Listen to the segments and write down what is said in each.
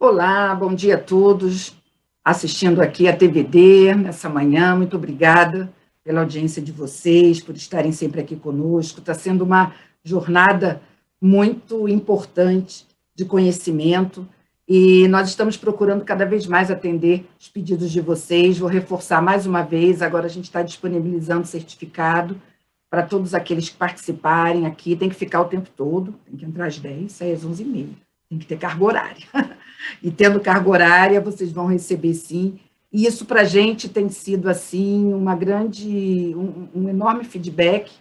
Olá, bom dia a todos assistindo aqui a TVD nessa manhã. Muito obrigada pela audiência de vocês, por estarem sempre aqui conosco. Está sendo uma jornada muito importante de conhecimento e nós estamos procurando cada vez mais atender os pedidos de vocês. Vou reforçar mais uma vez, agora a gente está disponibilizando certificado para todos aqueles que participarem aqui. Tem que ficar o tempo todo, tem que entrar às 10, sair às 11h30. Tem que ter carga horária. E tendo carga horária, vocês vão receber sim. E isso para a gente tem sido assim um enorme feedback,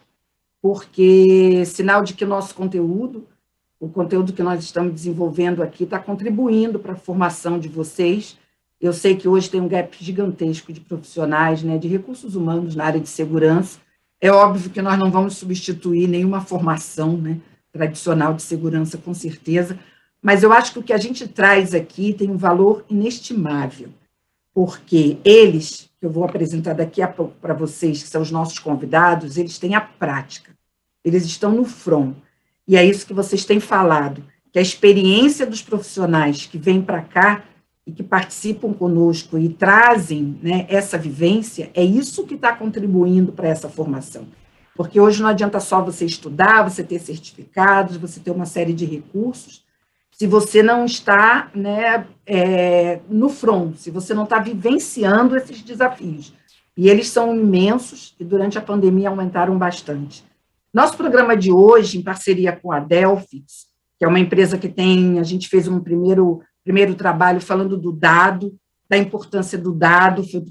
porque sinal de que o conteúdo que nós estamos desenvolvendo aqui está contribuindo para a formação de vocês. Eu sei que hoje tem um gap gigantesco de profissionais, né, de recursos humanos na área de segurança. É óbvio que nós não vamos substituir nenhuma formação, né, tradicional de segurança, com certeza, mas eu acho que o que a gente traz aqui tem um valor inestimável, porque eles, que eu vou apresentar daqui a pouco para vocês, que são os nossos convidados, eles têm a prática, eles estão no front, e é isso que vocês têm falado, que a experiência dos profissionais que vêm para cá e que participam conosco e trazem, né, essa vivência, é isso que está contribuindo para essa formação. Porque hoje não adianta só você estudar, você ter certificados, você ter uma série de recursos, se você não está, né, no front, se você não está vivenciando esses desafios. E eles são imensos e durante a pandemia aumentaram bastante. Nosso programa de hoje, em parceria com a Delphix, que é uma empresa que a gente fez um primeiro trabalho falando do dado, da importância do dado, foi a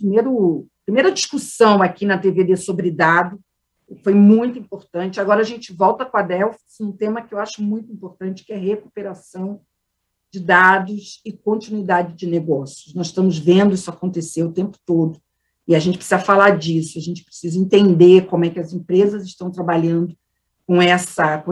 primeira discussão aqui na TVD sobre dado, foi muito importante. Agora a gente volta com a Delphix, um tema que eu acho muito importante, que é recuperação de dados e continuidade de negócios. Nós estamos vendo isso acontecer o tempo todo, e a gente precisa falar disso, a gente precisa entender como é que as empresas estão trabalhando com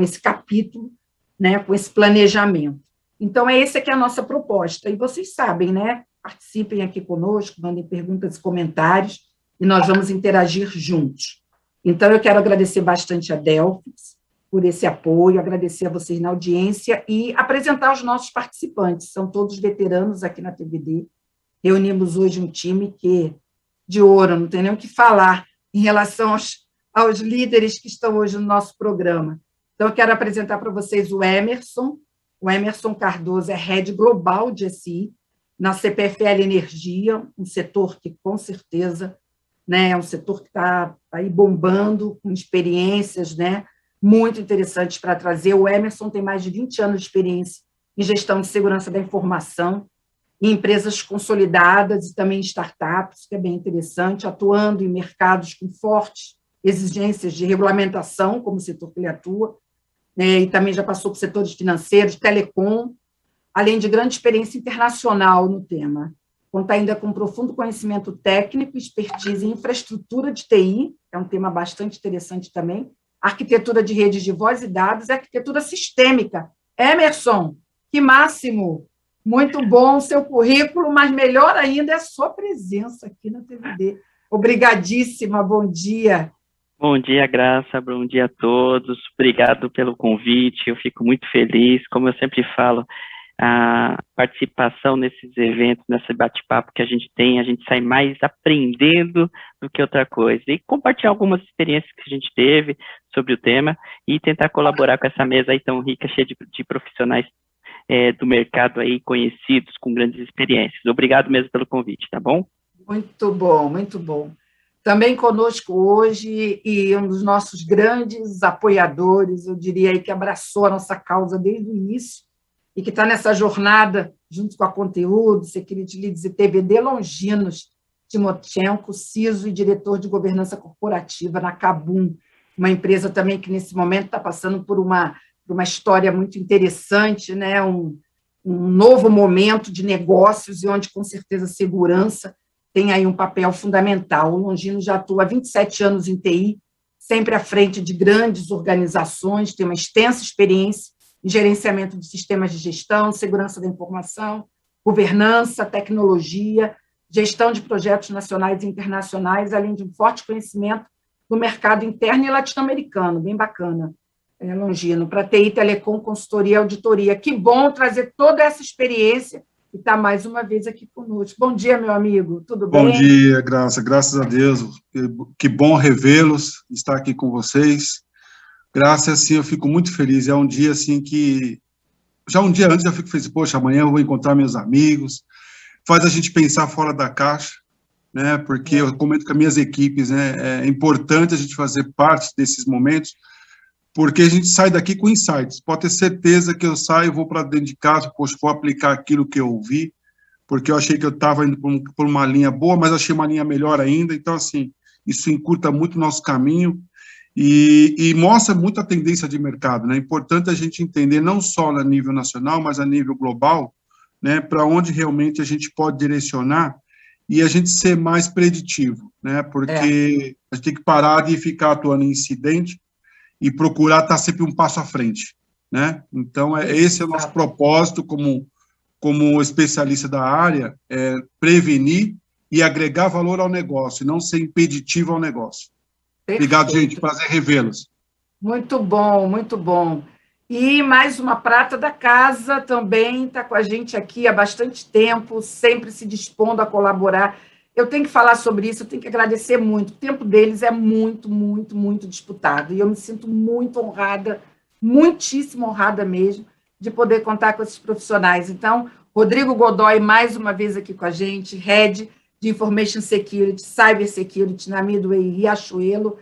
esse capítulo, né, com esse planejamento. Então, essa aqui é a nossa proposta, e vocês sabem, né, participem aqui conosco, mandem perguntas e comentários, e nós vamos interagir juntos. Então, eu quero agradecer bastante a Delphix por esse apoio, agradecer a vocês na audiência e apresentar os nossos participantes, são todos veteranos aqui na TVD. Reunimos hoje um time de ouro, não tem nem o que falar em relação aos líderes que estão hoje no nosso programa. Então, eu quero apresentar para vocês o Emerson Cardoso, é Head Global de SI, na CPFL Energia, um setor que, com certeza, né, é um setor que está aí bombando, com experiências, né, muito interessantes para trazer. O Emerson tem mais de 20 anos de experiência em gestão de segurança da informação, em empresas consolidadas e também em startups, que é bem interessante, atuando em mercados com fortes exigências de regulamentação, como o setor que ele atua, né, e também já passou por setores financeiros, telecom, além de grande experiência internacional no tema. Conta ainda com profundo conhecimento técnico, expertise em infraestrutura de TI, que é um tema bastante interessante também, arquitetura de redes de voz e dados e arquitetura sistêmica. Emerson, que máximo! Muito bom o seu currículo, mas melhor ainda é a sua presença aqui na TVD. Obrigadíssima, bom dia. Bom dia, Graça, bom dia a todos. Obrigado pelo convite, eu fico muito feliz. Como eu sempre falo, a participação nesses eventos, nesse bate-papo que a gente sai mais aprendendo do que outra coisa. E compartilhar algumas experiências que a gente teve sobre o tema e tentar colaborar com essa mesa aí tão rica, cheia de profissionais do mercado aí conhecidos, com grandes experiências. Obrigado mesmo pelo convite, tá bom? Muito bom, muito bom. Também conosco hoje, e um dos nossos grandes apoiadores, eu diria aí que abraçou a nossa causa desde o início, e que está nessa jornada, junto com a Conteúdo, Security Leads e TVD, Longinos Timochenko, CISO e diretor de governança corporativa na Kabum, uma empresa também que, nesse momento, está passando por uma história muito interessante, né? um novo momento de negócios, e onde, com certeza, a segurança tem aí um papel fundamental. O Longino já atua há 27 anos em TI, sempre à frente de grandes organizações, tem uma extensa experiência em gerenciamento de sistemas de gestão, segurança da informação, governança, tecnologia, gestão de projetos nacionais e internacionais, além de um forte conhecimento do mercado interno e latino-americano, bem bacana, Longino, para TI, telecom, consultoria e auditoria. Que bom trazer toda essa experiência que está mais uma vez aqui conosco. Bom dia, meu amigo, tudo bem? Bom dia, Graça, graças a Deus, que bom revê-los, estar aqui com vocês. Graça, assim, eu fico muito feliz, é um dia, assim, que... Já um dia antes eu fico feliz, poxa, amanhã eu vou encontrar meus amigos, faz a gente pensar fora da caixa, né, porque eu comento com as minhas equipes, né, é importante a gente fazer parte desses momentos, porque a gente sai daqui com insights, pode ter certeza que eu saio, vou para dentro de casa, poxa, vou aplicar aquilo que eu ouvi, porque eu achei que eu estava indo por uma linha boa, mas achei uma linha melhor ainda, então, assim, isso encurta muito o nosso caminho e mostra muito a tendência de mercado, né? É importante a gente entender, não só a nível nacional, mas a nível global, né, para onde realmente a gente pode direcionar e a gente ser mais preditivo, né? Porque a gente tem que parar de ficar atuando em incidente e procurar estar sempre um passo à frente, né? Então, esse é o nosso propósito como especialista da área, é prevenir e agregar valor ao negócio, e não ser impeditivo ao negócio. Perfeito. Obrigado, gente, prazer revê-los. Muito bom, muito bom. E mais uma prata da casa também está com a gente aqui há bastante tempo, sempre se dispondo a colaborar. Eu tenho que falar sobre isso, eu tenho que agradecer muito. O tempo deles é muito, muito, muito disputado. E eu me sinto muito honrada, muitíssimo honrada mesmo, de poder contar com esses profissionais. Então, Rodrigo Godoy, mais uma vez aqui com a gente, Head de Information Security, Cyber Security, na Midway Riachuelo,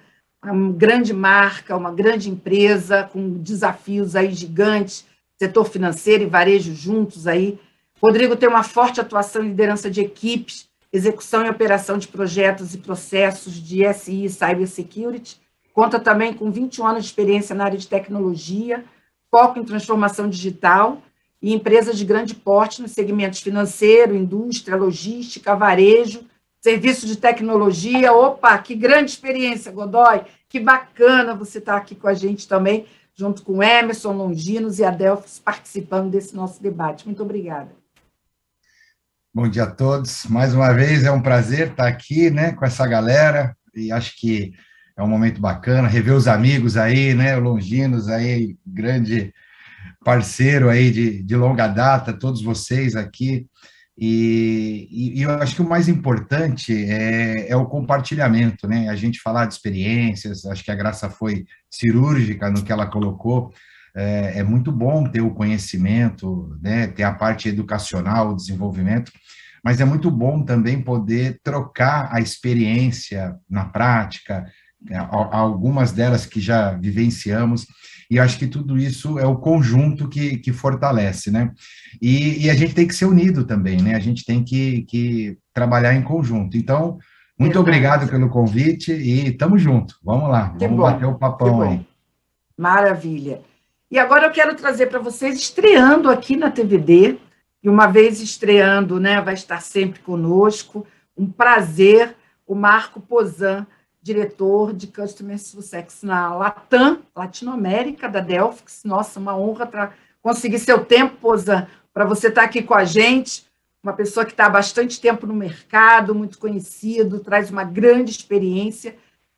uma grande marca, uma grande empresa, com desafios aí gigantes, setor financeiro e varejo juntos aí. Rodrigo tem uma forte atuação em liderança de equipes, execução e operação de projetos e processos de SI e Cyber Security, conta também com 21 anos de experiência na área de tecnologia, foco em transformação digital e empresas de grande porte nos segmentos financeiro, indústria, logística, varejo, serviços de tecnologia. Opa, que grande experiência, Godoy, que bacana você estar aqui com a gente também, junto com Emerson, Longinos e Adelphos, participando desse nosso debate. Muito obrigada. Bom dia a todos. Mais uma vez, é um prazer estar aqui, né, com essa galera, e acho que é um momento bacana, rever os amigos aí, né, o Longinos aí, grande parceiro aí de longa data, todos vocês aqui, e eu acho que o mais importante é o compartilhamento, né, a gente falar de experiências, acho que a Graça foi cirúrgica no que ela colocou, é muito bom ter o conhecimento, né, ter a parte educacional, o desenvolvimento, mas é muito bom também poder trocar a experiência na prática, algumas delas que já vivenciamos, e eu acho que tudo isso é o conjunto que fortalece, né? E a gente tem que ser unido também, né? A gente tem que trabalhar em conjunto. Então, muito obrigado pelo convite e estamos juntos. Vamos lá, vamos bater o papão aí. Maravilha. E agora eu quero trazer para vocês, estreando aqui na TVD, e uma vez estreando, né, vai estar sempre conosco, um prazer, o Marco Pozan, diretor de Customer Success na Latam, Latinoamérica, da Delphix. Nossa, uma honra conseguir seu tempo, Pozan, para você estar aqui com a gente, uma pessoa que está há bastante tempo no mercado, muito conhecido, traz uma grande experiência.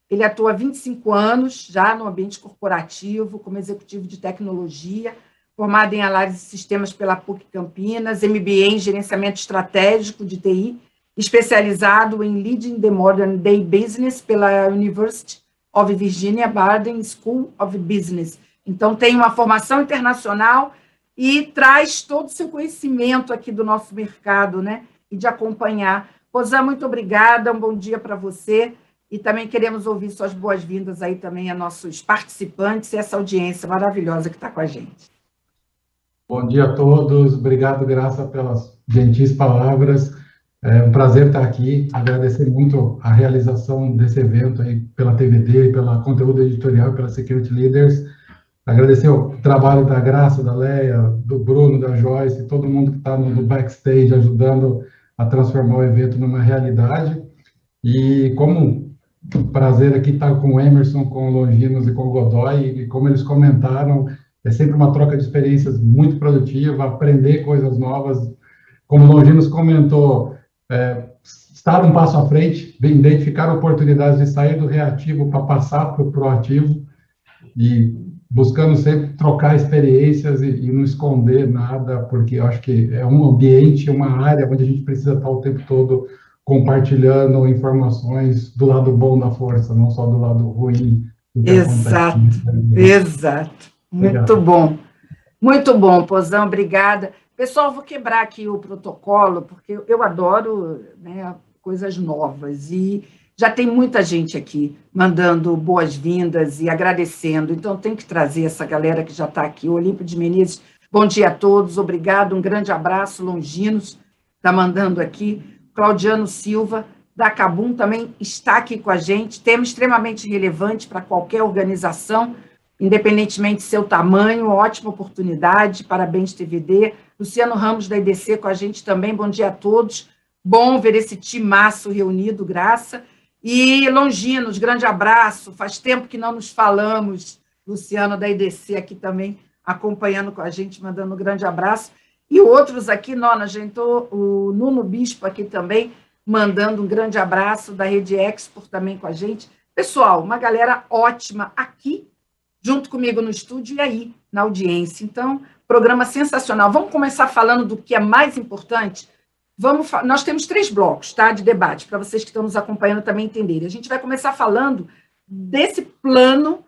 Ele atua há 25 anos já no ambiente corporativo, como executivo de tecnologia, formado em análise de sistemas pela PUC Campinas, MBA em gerenciamento estratégico de TI, especializado em Leading the Modern Day Business pela University of Virginia Barden School of Business. Então, tem uma formação internacional e traz todo o seu conhecimento aqui do nosso mercado, né? E de acompanhar. Pozan, muito obrigada, um bom dia para você. E também queremos ouvir suas boas-vindas aí também a nossos participantes e essa audiência maravilhosa que está com a gente. Bom dia a todos, obrigado, Graça, pelas gentis palavras. É um prazer estar aqui, agradecer muito a realização desse evento aí pela TVD, pela conteúdo editorial, pela Security Leaders. Agradecer o trabalho da Graça, da Leia, do Bruno, da Joyce, todo mundo que está no backstage ajudando a transformar o evento numa realidade. E como prazer aqui estar com o Emerson, com o Longinos e com o Godoy, e como eles comentaram, é sempre uma troca de experiências muito produtiva, aprender coisas novas. Como o Longinos comentou, estar um passo à frente, identificar oportunidades de sair do reativo para passar para o proativo, e buscando sempre trocar experiências e não esconder nada, porque eu acho que é um ambiente, uma área onde a gente precisa estar o tempo todo compartilhando informações do lado bom da força, não só do lado ruim do que Exato, acontece. exato. Muito bom, Pozão, obrigada. Pessoal, vou quebrar aqui o protocolo, porque eu adoro, né, coisas novas, e já tem muita gente aqui mandando boas-vindas e agradecendo, então tem que trazer essa galera que já está aqui. O Olímpio de Menezes, bom dia a todos, obrigado, um grande abraço. Longinos está mandando aqui. Claudiano Silva, da Cabum, também está aqui com a gente, tema extremamente relevante para qualquer organização, independentemente do seu tamanho, ótima oportunidade, parabéns, TVD. Luciano Ramos, da IDC, com a gente também, bom dia a todos. Bom ver esse timaço reunido, graça. E Longinos, grande abraço, faz tempo que não nos falamos. Luciano, da IDC, aqui também acompanhando com a gente, mandando um grande abraço. E outros aqui, Nona, gente, o Nuno Bispo aqui também, mandando um grande abraço, da Rede Export também com a gente. Pessoal, uma galera ótima aqui, junto comigo no estúdio e aí, na audiência. Então, programa sensacional. Vamos começar falando do que é mais importante? Nós temos 3 blocos, tá, de debate, para vocês que estão nos acompanhando também entenderem. A gente vai começar falando desse plano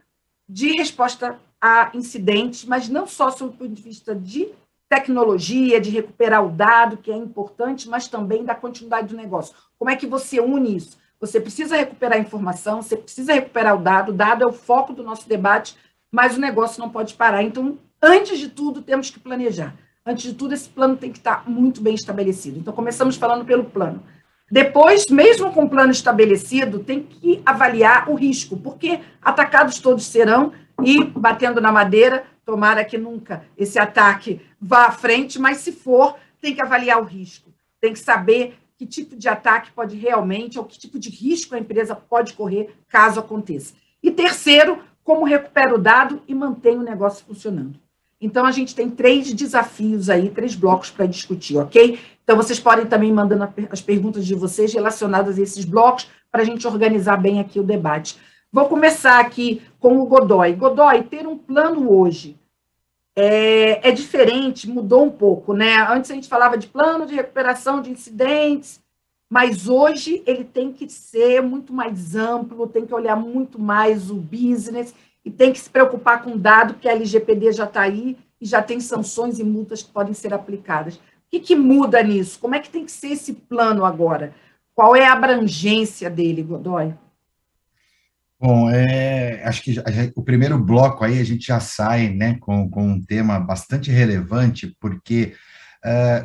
de resposta a incidentes, mas não só sob o ponto de vista de tecnologia, de recuperar o dado, que é importante, mas também da continuidade do negócio. Como é que você une isso? Você precisa recuperar a informação, você precisa recuperar o dado é o foco do nosso debate, mas o negócio não pode parar. Então, antes de tudo, temos que planejar. Antes de tudo, esse plano tem que estar muito bem estabelecido. Então, começamos falando pelo plano. Depois, mesmo com o plano estabelecido, tem que avaliar o risco, porque atacados todos serão, e batendo na madeira, tomara que nunca esse ataque vá à frente, mas se for, tem que avaliar o risco. Tem que saber que tipo de ataque pode realmente, ou que tipo de risco a empresa pode correr caso aconteça. E terceiro, como recupera o dado e mantém o negócio funcionando. Então, a gente tem 3 desafios aí, 3 blocos para discutir, ok? Então, vocês podem também ir mandando as perguntas de vocês relacionadas a esses blocos para a gente organizar bem aqui o debate. Vou começar aqui com o Godoy. Godoy, ter um plano hoje é diferente, mudou um pouco, né? Antes a gente falava de plano de recuperação de incidentes, mas hoje ele tem que ser muito mais amplo, tem que olhar muito mais o business e tem que se preocupar com o dado, que a LGPD já está aí e já tem sanções e multas que podem ser aplicadas. O que muda nisso? Como é que tem que ser esse plano agora? Qual é a abrangência dele, Godoy? Bom, acho que o primeiro bloco aí a gente já sai, né, com um tema bastante relevante, porque,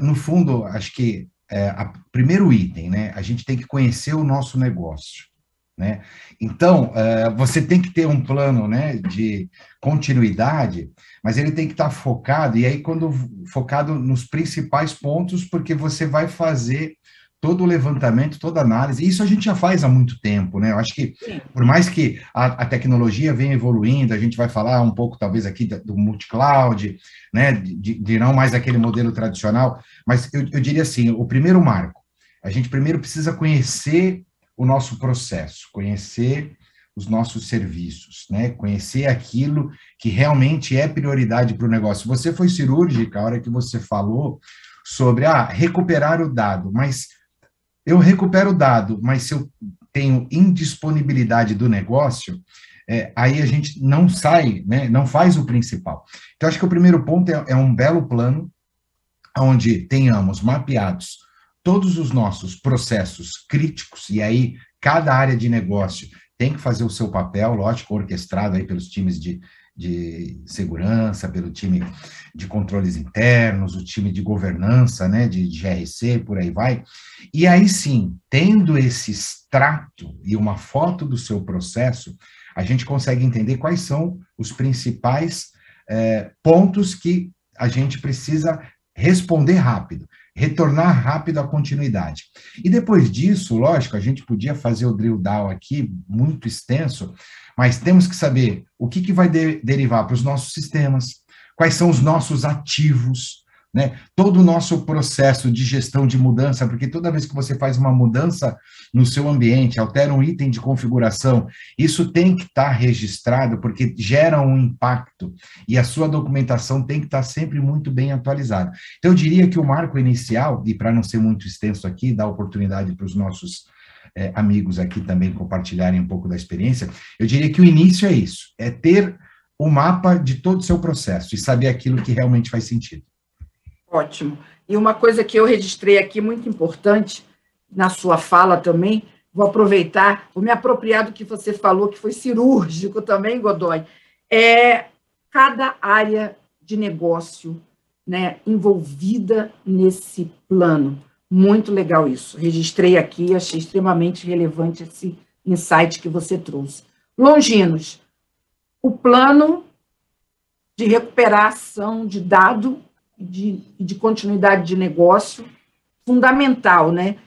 no fundo, acho que o primeiro item, né, a gente tem que conhecer o nosso negócio, né? Então, você tem que ter um plano, né, de continuidade, mas ele tem que estar focado, e aí focado nos principais pontos, porque você vai fazer todo o levantamento, toda a análise, e isso a gente já faz há muito tempo, né? Eu acho que, por mais que a tecnologia venha evoluindo, a gente vai falar um pouco, talvez, aqui do multi-cloud, né? De não mais aquele modelo tradicional, mas eu diria assim, o primeiro marco, a gente primeiro precisa conhecer o nosso processo, conhecer os nossos serviços, né? Conhecer aquilo que realmente é prioridade para o negócio. Você foi cirúrgica a hora que você falou sobre recuperar o dado, mas eu recupero o dado, mas se eu tenho indisponibilidade do negócio, aí a gente não sai, né, não faz o principal. Então, acho que o primeiro ponto é um belo plano, onde tenhamos mapeados todos os nossos processos críticos, e aí cada área de negócio tem que fazer o seu papel, lógico, orquestrado aí pelos times de segurança, pelo time de controles internos, o time de governança, né, de GRC, por aí vai. E aí sim, tendo esse extrato e uma foto do seu processo, a gente consegue entender quais são os principais pontos que a gente precisa responder rápido, retornar rápido à continuidade. E depois disso, lógico, a gente podia fazer o drill down aqui, muito extenso, mas temos que saber o que vai derivar para os nossos sistemas, quais são os nossos ativos, né? Todo o nosso processo de gestão de mudança, porque toda vez que você faz uma mudança no seu ambiente, altera um item de configuração, isso tem que estar registrado, porque gera um impacto, e a sua documentação tem que estar sempre muito bem atualizada. Então, eu diria que o marco inicial, e para não ser muito extenso aqui, dar oportunidade para os nossos amigos aqui também compartilharem um pouco da experiência, eu diria que o início é isso, é ter o mapa de todo o seu processo e saber aquilo que realmente faz sentido. Ótimo. E uma coisa que eu registrei aqui, muito importante, na sua fala também, vou aproveitar, vou me apropriar do que você falou, que foi cirúrgico também, Godoy, cada área de negócio, né, envolvida nesse plano. Muito legal isso. Registrei aqui, achei extremamente relevante esse insight que você trouxe. Longinos, o plano de recuperação de dado e de continuidade de negócio, fundamental, né?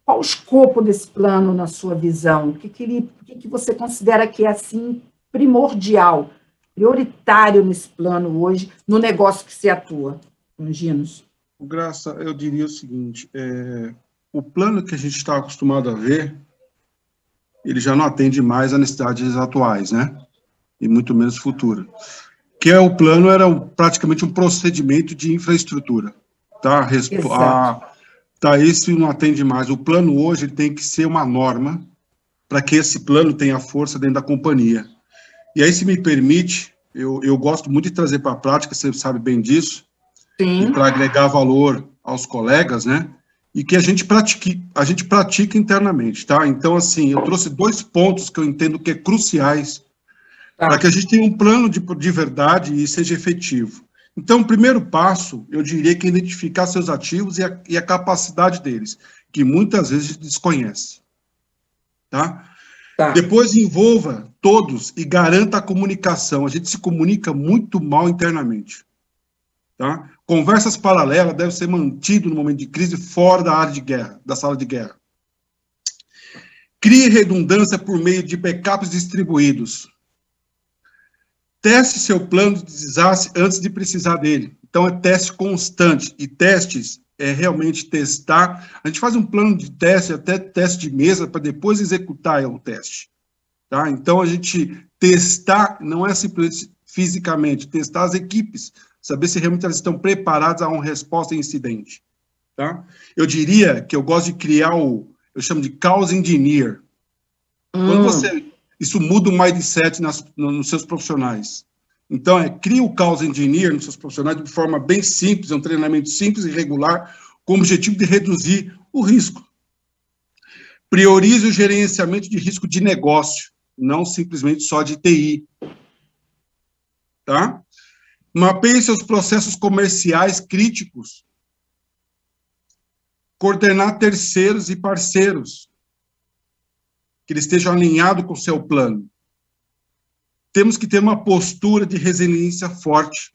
Qual o escopo desse plano na sua visão? O que você considera que é, assim, primordial, prioritário nesse plano hoje, no negócio que você atua, Longinos? Graça, eu diria o seguinte, o plano que a gente está acostumado a ver, ele já não atende mais às necessidades atuais, né? E muito menos futura. Que o plano era praticamente um procedimento de infraestrutura, tá? Esse não atende mais. O plano hoje ele tem que ser uma norma para que esse plano tenha força dentro da companhia. E aí, se me permite, eu gosto muito de trazer para a prática, você sabe bem disso, Sim. E para agregar valor aos colegas, né? E que a gente pratica internamente, tá? Então, assim, eu trouxe 2 pontos que eu entendo que é cruciais para que a gente tenha um plano de verdade e seja efetivo. Então, o primeiro passo, eu diria que é identificar seus ativos e a capacidade deles, que muitas vezes a gente desconhece. Tá? Depois, envolva todos e garanta a comunicação. A gente se comunica muito mal internamente. Tá? Conversas paralelas devem ser mantidas no momento de crise fora da área de guerra, da sala de guerra. Crie redundância por meio de backups distribuídos. Teste seu plano de desastre antes de precisar dele. Então, é teste constante. E testes é realmente testar. A gente faz um plano de teste, até teste de mesa, para depois executar o teste. Tá? Então, a gente testar, não é simplesmente fisicamente, testar as equipes, saber se realmente elas estão preparadas a uma resposta a incidente. Tá? Eu diria que eu gosto de criar eu chamo de cause engineer. Quando isso muda o mindset nos seus profissionais. Então, cria o cause engineer nos seus profissionais de forma bem simples, um treinamento simples e regular, com o objetivo de reduzir o risco. Priorize o gerenciamento de risco de negócio, não simplesmente só de TI. Tá? Mapeie seus processos comerciais críticos. Coordenar terceiros e parceiros, que eles estejam alinhados com o seu plano. Temos que ter uma postura de resiliência forte.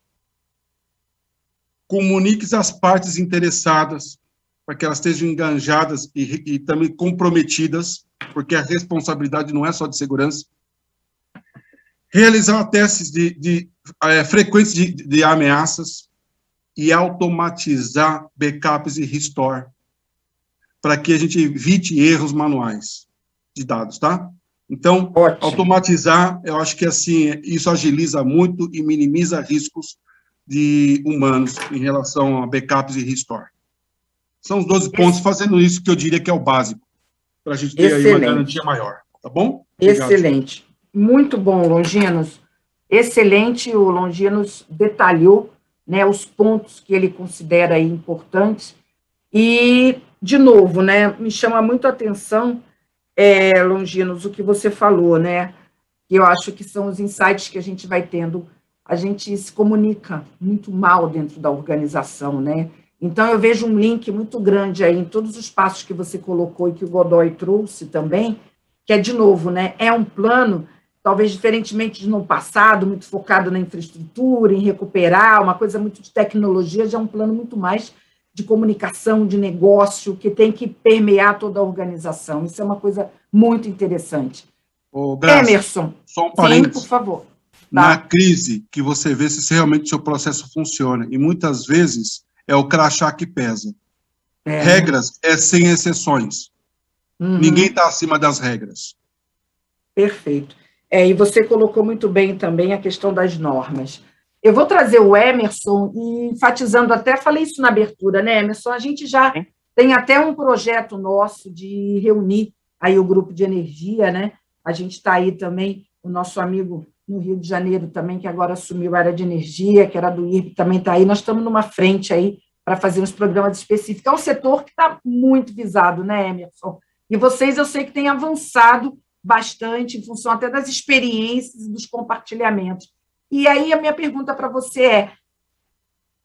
Comunique às partes interessadas, para que elas estejam engajadas e também comprometidas, porque a responsabilidade não é só de segurança. Realizar testes frequentes de ameaças e automatizar backups e restore, para que a gente evite erros manuais de dados, tá? Então, automatizar, eu acho que assim, isso agiliza muito e minimiza riscos de humanos em relação a backups e restore. São os 12 pontos, fazendo isso que eu diria que é o básico, para a gente ter aí uma garantia maior, tá bom? Obrigado. Excelente. Muito bom, Longinos. Excelente, o Longinos detalhou, né, os pontos que ele considera aí importantes. E, de novo, né, me chama muito a atenção, Longinos, o que você falou, né? Eu acho que são os insights que a gente vai tendo. A gente se comunica muito mal dentro da organização, né? Então, eu vejo um link muito grande aí em todos os passos que você colocou e que o Godoy trouxe também, que é, de novo, né? É um plano, talvez diferentemente de no passado, muito focado na infraestrutura, em recuperar, uma coisa muito de tecnologia, já é um plano muito mais de comunicação, de negócio, que tem que permear toda a organização. Isso é uma coisa muito interessante. Graça, Emerson, só um parênteses. sim, por favor. Na crise, que você vê se realmente o seu processo funciona. E muitas vezes é o crachá que pesa. É. Regras é sem exceções. Ninguém está acima das regras. Perfeito. E você colocou muito bem também a questão das normas. Eu vou trazer o Emerson, e enfatizando até, falei isso na abertura, né, Emerson? A gente já tem até um projeto nosso de reunir aí o grupo de energia, né? A gente está aí também, o nosso amigo no Rio de Janeiro também, que agora assumiu a área de energia, que era do IRB, também está aí. Nós estamos numa frente aí para fazer uns programas específicos. É um setor que está muito visado, né, Emerson? E vocês, eu sei que têm avançado bastante, em função até das experiências e dos compartilhamentos. E aí a minha pergunta para você é,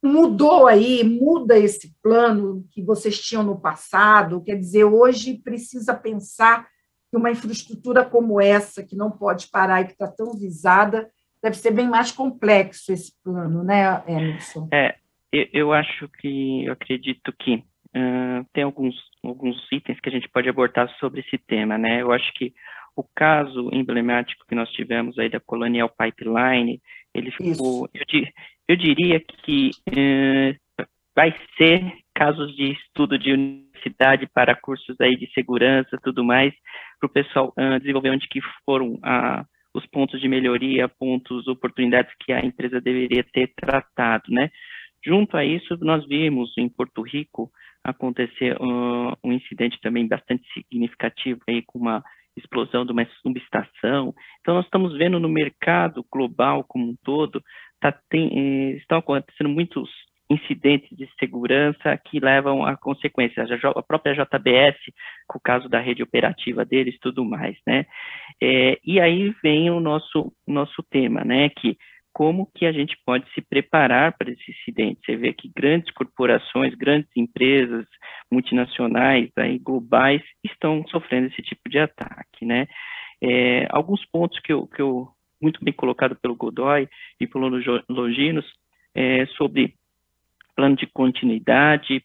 muda esse plano que vocês tinham no passado? Quer dizer, hoje precisa pensar que uma infraestrutura como essa, que não pode parar e que está tão visada, deve ser bem mais complexo esse plano, né, Emerson? Eu acredito que tem alguns itens que a gente pode abordar sobre esse tema, né? Eu acho que o caso emblemático que nós tivemos aí da Colonial Pipeline, ele ficou, eu diria que vai ser casos de estudo de universidade para cursos aí de segurança, tudo mais, para o pessoal desenvolver onde que foram os pontos de melhoria, oportunidades que a empresa deveria ter tratado, né? Junto a isso, nós vimos em Porto Rico acontecer um incidente também bastante significativo aí com uma explosão de uma subestação. Então, nós estamos vendo no mercado global como um todo, estão acontecendo muitos incidentes de segurança que levam a consequências. A própria JBS, com o caso da rede operativa deles, tudo mais, né? E aí vem o nosso tema, né? Que como que a gente pode se preparar para esse incidente? Você vê que grandes corporações, grandes empresas multinacionais, aí, globais, estão sofrendo esse tipo de ataque, né? Alguns pontos que eu muito bem colocado pelo Godoy e pelo Longinos, sobre plano de continuidade,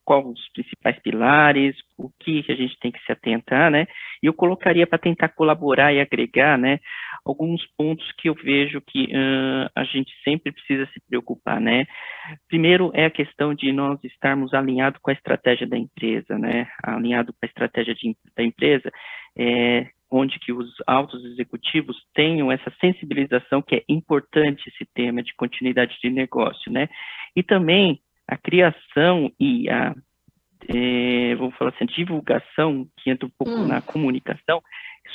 quais os principais pilares, o que a gente tem que se atentar, né? E eu colocaria para tentar colaborar e agregar, né, alguns pontos que eu vejo que a gente sempre precisa se preocupar, né? Primeiro é a questão de nós estarmos alinhados com a estratégia da empresa, né? Alinhado com a estratégia da empresa, onde que os altos executivos tenham essa sensibilização que é importante esse tema de continuidade de negócio, né? E também a criação e vamos falar assim, a divulgação, que entra um pouco na comunicação,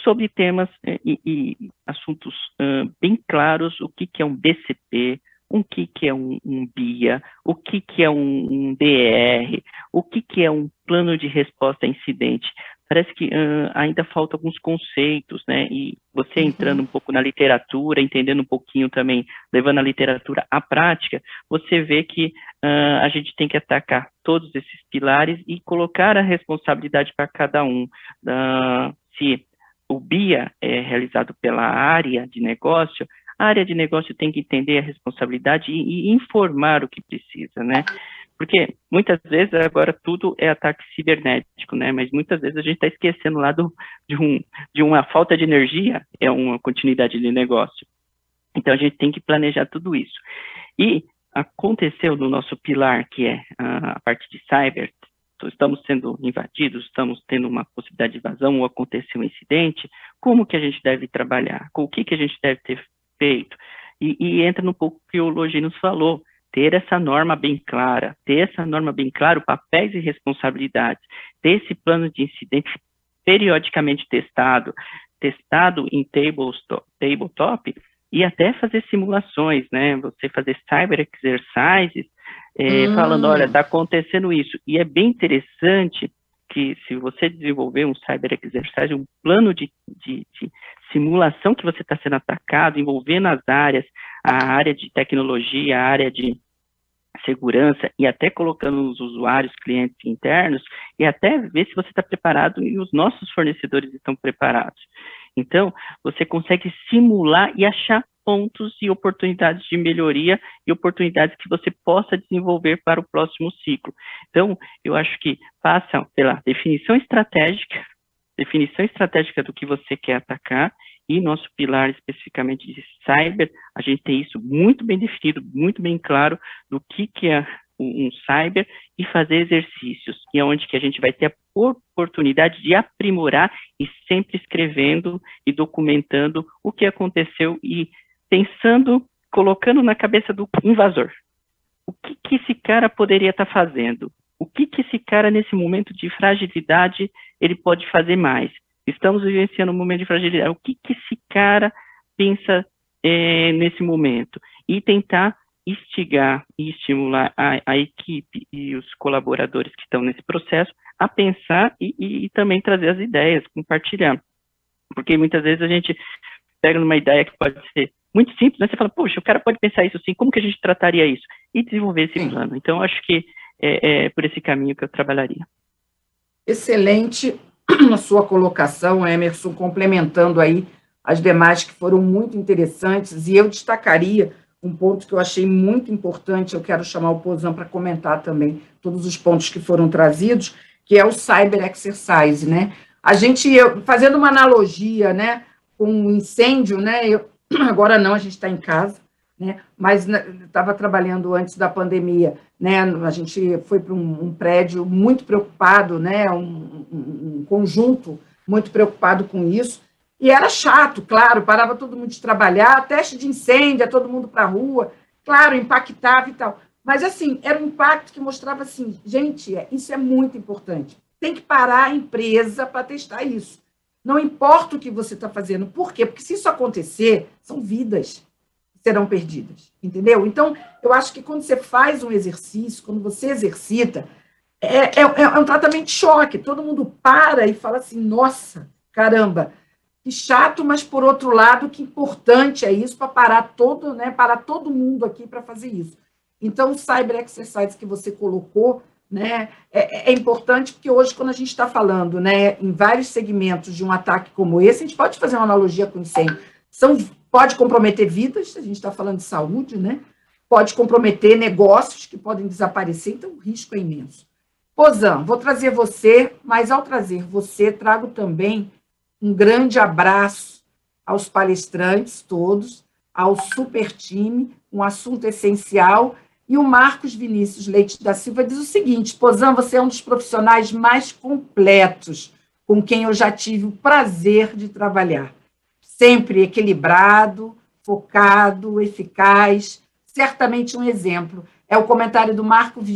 sobre temas e assuntos bem claros, o que é um BCP, o que é um BIA, o que é um DR, o que é um plano de resposta a incidente. Parece que ainda faltam alguns conceitos, né, e você entrando um pouco na literatura, entendendo um pouquinho também, levando a literatura à prática, você vê que a gente tem que atacar todos esses pilares e colocar a responsabilidade para cada um. Se o BIA é realizado pela área de negócio, a área de negócio tem que entender a responsabilidade e informar o que precisa, né? Porque muitas vezes agora tudo é ataque cibernético, né? Mas muitas vezes a gente está esquecendo lá de uma falta de energia, é uma continuidade de negócio. Então a gente tem que planejar tudo isso. E aconteceu no nosso pilar, que é a parte de cyber, estamos sendo invadidos, estamos tendo uma possibilidade de invasão ou aconteceu um incidente, como que a gente deve trabalhar? Com o que a gente deve ter feito? E entra no pouco que o Longinos falou, ter essa norma bem clara, papéis e responsabilidades, ter esse plano de incidente periodicamente testado em tabletop, e até fazer simulações, né? Você fazer cyber exercises, falando, olha, está acontecendo isso. E é bem interessante que se você desenvolver um cyber exercise, um plano de simulação que você está sendo atacado, envolvendo as áreas, a área de tecnologia, a área de segurança, e até colocando os usuários, clientes internos, e até ver se você está preparado e os nossos fornecedores estão preparados. Então, você consegue simular e achar pontos e oportunidades de melhoria e oportunidades que você possa desenvolver para o próximo ciclo. Então, eu acho que passa pela definição estratégica do que você quer atacar e nosso pilar especificamente de cyber, a gente tem isso muito bem definido, muito bem claro do que é um cyber e fazer exercícios, e é onde que a gente vai ter a oportunidade de aprimorar e sempre escrevendo e documentando o que aconteceu e pensando, colocando na cabeça do invasor. O que esse cara poderia estar fazendo? O que esse cara, nesse momento de fragilidade, ele pode fazer mais? Estamos vivenciando um momento de fragilidade. O que esse cara pensa nesse momento? E tentar instigar e estimular a equipe e os colaboradores que estão nesse processo a pensar e também trazer as ideias, compartilhar. Porque muitas vezes a gente pega numa ideia que pode ser muito simples, né? Você fala, poxa, o cara pode pensar isso assim, como que a gente trataria isso? E desenvolver esse plano. Então, acho que é por esse caminho que eu trabalharia. Excelente a sua colocação, Emerson, complementando aí as demais que foram muito interessantes, e eu destacaria um ponto que eu achei muito importante, eu quero chamar o Pozan para comentar também todos os pontos que foram trazidos, que é o Cyber Exercise, né? A gente, fazendo uma analogia, né, com um incêndio, né, agora não, a gente está em casa, né, mas estava trabalhando antes da pandemia, né, a gente foi para um prédio muito preocupado, né, um conjunto muito preocupado com isso, e era chato, claro, parava todo mundo de trabalhar, teste de incêndio, todo mundo para a rua, claro, impactava e tal. Mas, assim, era um impacto que mostrava assim, gente, isso é muito importante. Tem que parar a empresa para testar isso. Não importa o que você está fazendo. Por quê? Porque se isso acontecer, são vidas que serão perdidas, entendeu? Então, eu acho que quando você faz um exercício, quando você exercita, é um tratamento de choque. Todo mundo para e fala assim, nossa, caramba, que chato, mas, por outro lado, que importante é isso para parar todo mundo aqui para fazer isso. Então, o Cyber Exercise que você colocou, né, é importante, porque hoje, quando a gente está falando, né, em vários segmentos de um ataque como esse, a gente pode fazer uma analogia com incêndio. Pode comprometer vidas, a gente está falando de saúde, né? Pode comprometer negócios que podem desaparecer, então o risco é imenso. Pozan, vou trazer você, mas ao trazer você, trago também um grande abraço aos palestrantes todos, ao super time, um assunto essencial. E o Marcos Vinícius Leite da Silva diz o seguinte, Pozan, você é um dos profissionais mais completos com quem eu já tive o prazer de trabalhar. Sempre equilibrado, focado, eficaz, certamente um exemplo. É o comentário do Marcos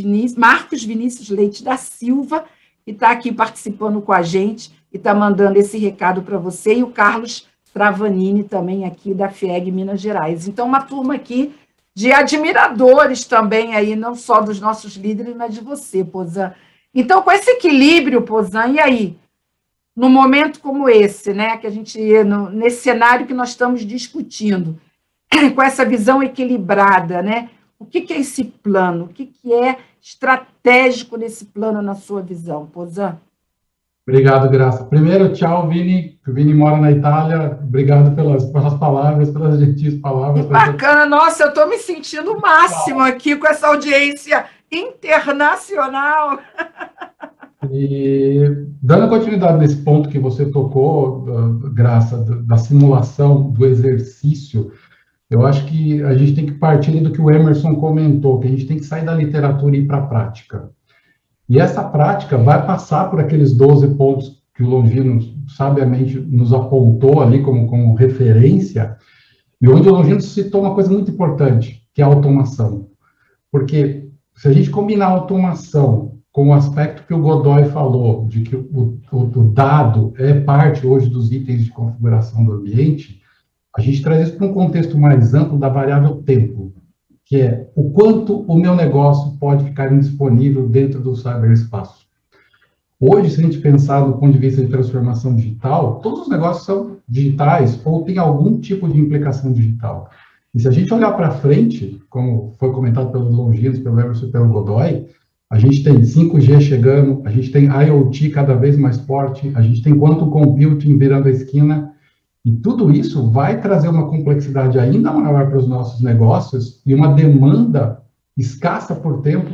Vinícius Leite da Silva, que está aqui participando com a gente e está mandando esse recado para você, e o Carlos Travanini também aqui da FIEG Minas Gerais. Então, uma turma aqui de admiradores também aí, não só dos nossos líderes, mas de você, Pozan. Então, com esse equilíbrio, Pozan, e aí? No momento como esse, né, que a gente, nesse cenário que nós estamos discutindo, com essa visão equilibrada, né, o que é esse plano? O que é estratégico nesse plano na sua visão, Pozan? Obrigado, Graça. Primeiro, tchau, Vini. O Vini mora na Itália. Obrigado pelas palavras, pelas gentis palavras. Que bacana. Nossa, eu estou me sentindo o máximo aqui com essa audiência internacional. E, dando continuidade nesse ponto que você tocou, Graça, da simulação, do exercício, eu acho que a gente tem que partir do que o Emerson comentou, que a gente tem que sair da literatura e ir para a prática. E essa prática vai passar por aqueles 12 pontos que o Longino sabiamente nos apontou ali como referência, e onde o Longino citou uma coisa muito importante, que é a automação. Porque se a gente combinar a automação com o aspecto que o Godoy falou, de que o dado é parte hoje dos itens de configuração do ambiente, a gente traz isso para um contexto mais amplo da variável tempo, que é o quanto o meu negócio pode ficar indisponível dentro do cyberespaço. Hoje, se a gente pensar do ponto de vista de transformação digital, todos os negócios são digitais ou têm algum tipo de implicação digital. E se a gente olhar para frente, como foi comentado pelos Longinos, pelo Emerson e pelo Godoy, a gente tem 5G chegando, a gente tem IoT cada vez mais forte, a gente tem quantum computing virando a esquina, e tudo isso vai trazer uma complexidade ainda maior para os nossos negócios e uma demanda escassa por tempo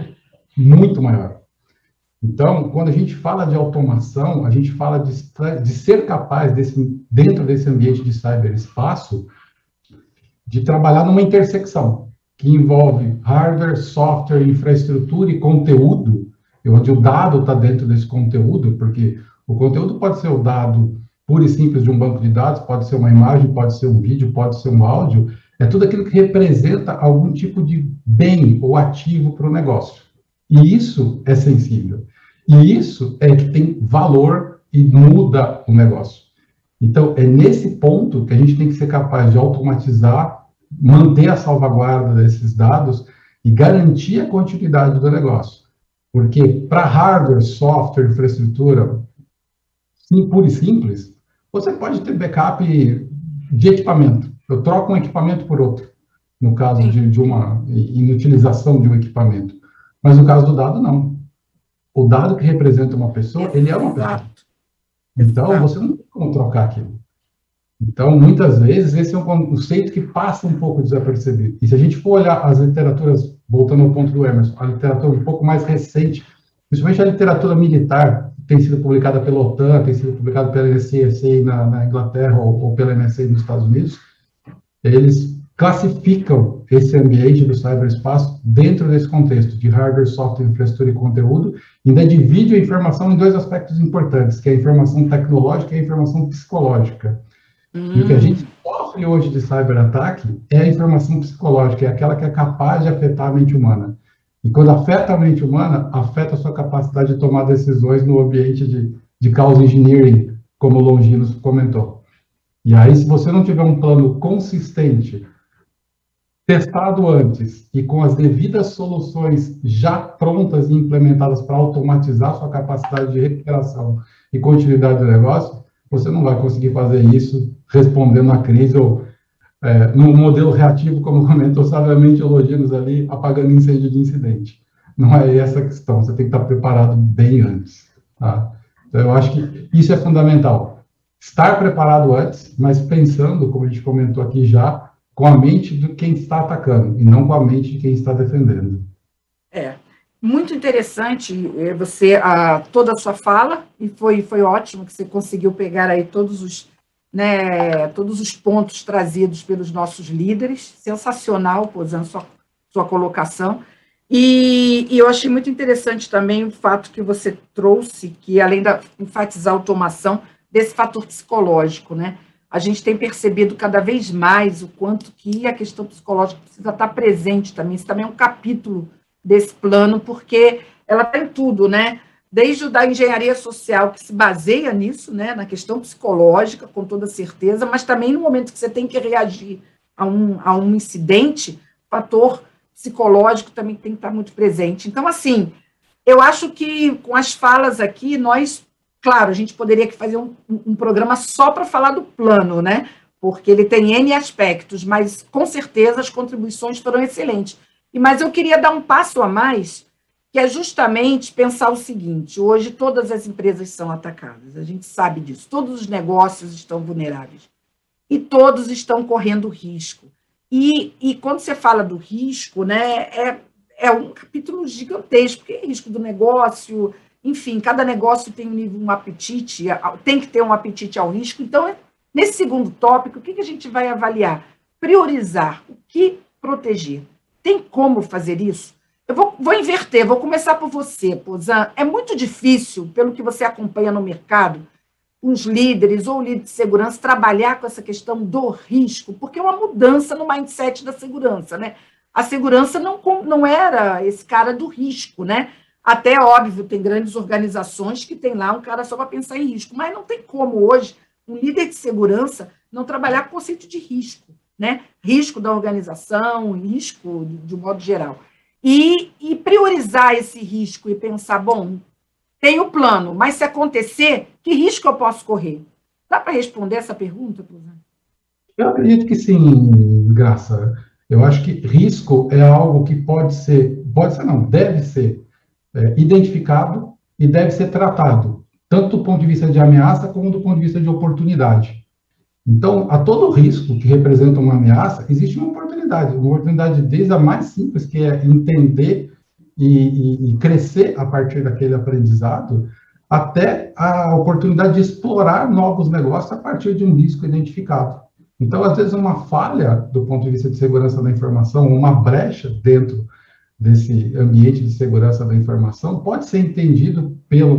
muito maior. Então, quando a gente fala de automação, a gente fala de ser capaz, dentro desse ambiente de ciberespaço, de trabalhar numa intersecção, que envolve hardware, software, infraestrutura e conteúdo, onde o dado está dentro desse conteúdo, porque o conteúdo pode ser o dado puro e simples de um banco de dados, pode ser uma imagem, pode ser um vídeo, pode ser um áudio, é tudo aquilo que representa algum tipo de bem ou ativo para o negócio. E isso é sensível. E isso é que tem valor e muda o negócio. Então, é nesse ponto que a gente tem que ser capaz de automatizar, manter a salvaguarda desses dados e garantir a continuidade do negócio. Porque para hardware, software, infraestrutura, sim, puro e simples, você pode ter backup de equipamento. Eu troco um equipamento por outro, no caso de uma inutilização de um equipamento. Mas no caso do dado, não. O dado que representa uma pessoa, ele é uma pessoa. Então, você não tem como trocar aquilo. Então, muitas vezes, esse é um conceito que passa um pouco desapercebido. E se a gente for olhar as literaturas, voltando ao ponto do Emerson, a literatura um pouco mais recente, principalmente a literatura militar, que tem sido publicada pela OTAN, tem sido publicada pela NCSA na Inglaterra ou pela NSA nos Estados Unidos, eles classificam esse ambiente do ciberespaço dentro desse contexto de hardware, software, infraestrutura e conteúdo, e ainda divide a informação em dois aspectos importantes, que é a informação tecnológica e a informação psicológica. E o que a gente sofre hoje de cyberataque é a informação psicológica, é aquela que é capaz de afetar a mente humana. E quando afeta a mente humana, afeta a sua capacidade de tomar decisões no ambiente de cause engineering, como o Longinos comentou. E aí, se você não tiver um plano consistente, testado antes e com as devidas soluções já prontas e implementadas para automatizar sua capacidade de recuperação e continuidade do negócio, você não vai conseguir fazer isso respondendo à crise ou num modelo reativo, como comentou sabiamente o Longinos ali, apagando incêndio de incidente. Não é essa a questão, você tem que estar preparado bem antes. Tá? Então, eu acho que isso é fundamental. Estar preparado antes, mas pensando, como a gente comentou aqui já, com a mente de quem está atacando, e não com a mente de quem está defendendo. Muito interessante toda a sua fala, e foi ótimo que você conseguiu pegar aí todos os pontos trazidos pelos nossos líderes. Sensacional, Pozan, sua colocação. E eu achei muito interessante também o fato que você trouxe, que além de enfatizar a automação, desse fator psicológico, né? A gente tem percebido cada vez mais o quanto que a questão psicológica precisa estar presente também. Isso também é um capítulo desse plano, porque ela está em tudo, né? Desde o da engenharia social, que se baseia nisso, né? Na questão psicológica, com toda certeza, mas também no momento que você tem que reagir a um incidente, o fator psicológico também tem que estar muito presente. Então, assim, eu acho que com as falas aqui, claro, a gente poderia fazer um programa só para falar do plano, né? Porque ele tem N aspectos, mas com certeza as contribuições foram excelentes. Mas eu queria dar um passo a mais, que é justamente pensar o seguinte: hoje todas as empresas são atacadas, a gente sabe disso, todos os negócios estão vulneráveis e todos estão correndo risco. E quando você fala do risco, né, é um capítulo gigantesco, porque é risco do negócio. Enfim, cada negócio tem um apetite, tem que ter um apetite ao risco. Então, nesse segundo tópico, o que a gente vai avaliar? Priorizar o que proteger. Tem como fazer isso? Eu vou inverter, vou começar por você, Pozan. É muito difícil, pelo que você acompanha no mercado, os líderes ou líderes de segurança trabalhar com essa questão do risco, porque é uma mudança no mindset da segurança, né? A segurança não era esse cara do risco, né? Até, óbvio, tem grandes organizações que tem lá um cara só para pensar em risco, mas não tem como hoje um líder de segurança não trabalhar com o conceito de risco, né? Risco da organização, risco de um modo geral. E priorizar esse risco e pensar, bom, tem o plano, mas se acontecer, que risco eu posso correr? Dá para responder essa pergunta, Pozan? Eu acredito que sim, Graça. Eu acho que risco é algo que deve ser identificado e deve ser tratado, tanto do ponto de vista de ameaça como do ponto de vista de oportunidade. Então, a todo risco que representa uma ameaça, existe uma oportunidade desde a mais simples, que é entender e crescer a partir daquele aprendizado, até a oportunidade de explorar novos negócios a partir de um risco identificado. Então, às vezes, uma falha do ponto de vista de segurança da informação, uma brecha dentro desse ambiente de segurança da informação, pode ser entendido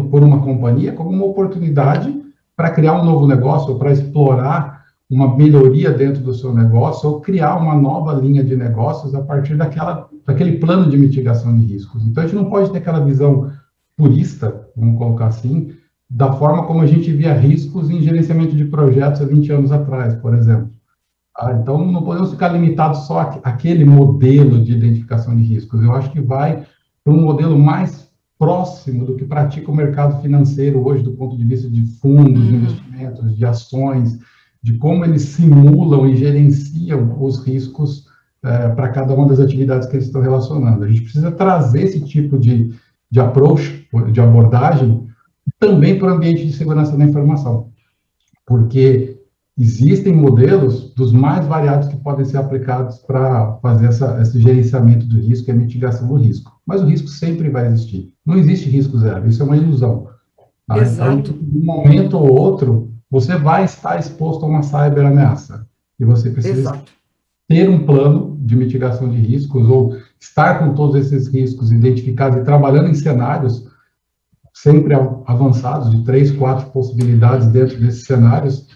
por uma companhia como uma oportunidade para criar um novo negócio, ou para explorar uma melhoria dentro do seu negócio, ou criar uma nova linha de negócios a partir daquele plano de mitigação de riscos. Então, a gente não pode ter aquela visão purista, vamos colocar assim, da forma como a gente via riscos em gerenciamento de projetos há 20 anos atrás, por exemplo. Então, não podemos ficar limitados só àquele modelo de identificação de riscos. Eu acho que vai para um modelo mais próximo do que pratica o mercado financeiro hoje, do ponto de vista de fundos, de investimentos, de ações, de como eles simulam e gerenciam os riscos para cada uma das atividades que eles estão relacionando. A gente precisa trazer esse tipo de approach, de abordagem, também para o ambiente de segurança da informação, porque existem modelos dos mais variados que podem ser aplicados para fazer esse gerenciamento do risco e a mitigação do risco. Mas o risco sempre vai existir. Não existe risco zero, isso é uma ilusão. Tá? Exato. Então, de um momento ou outro, você vai estar exposto a uma cyberameaça. E você precisa ter um plano de mitigação de riscos, ou estar com todos esses riscos identificados e trabalhando em cenários sempre avançados, de 3, 4 possibilidades dentro desses cenários,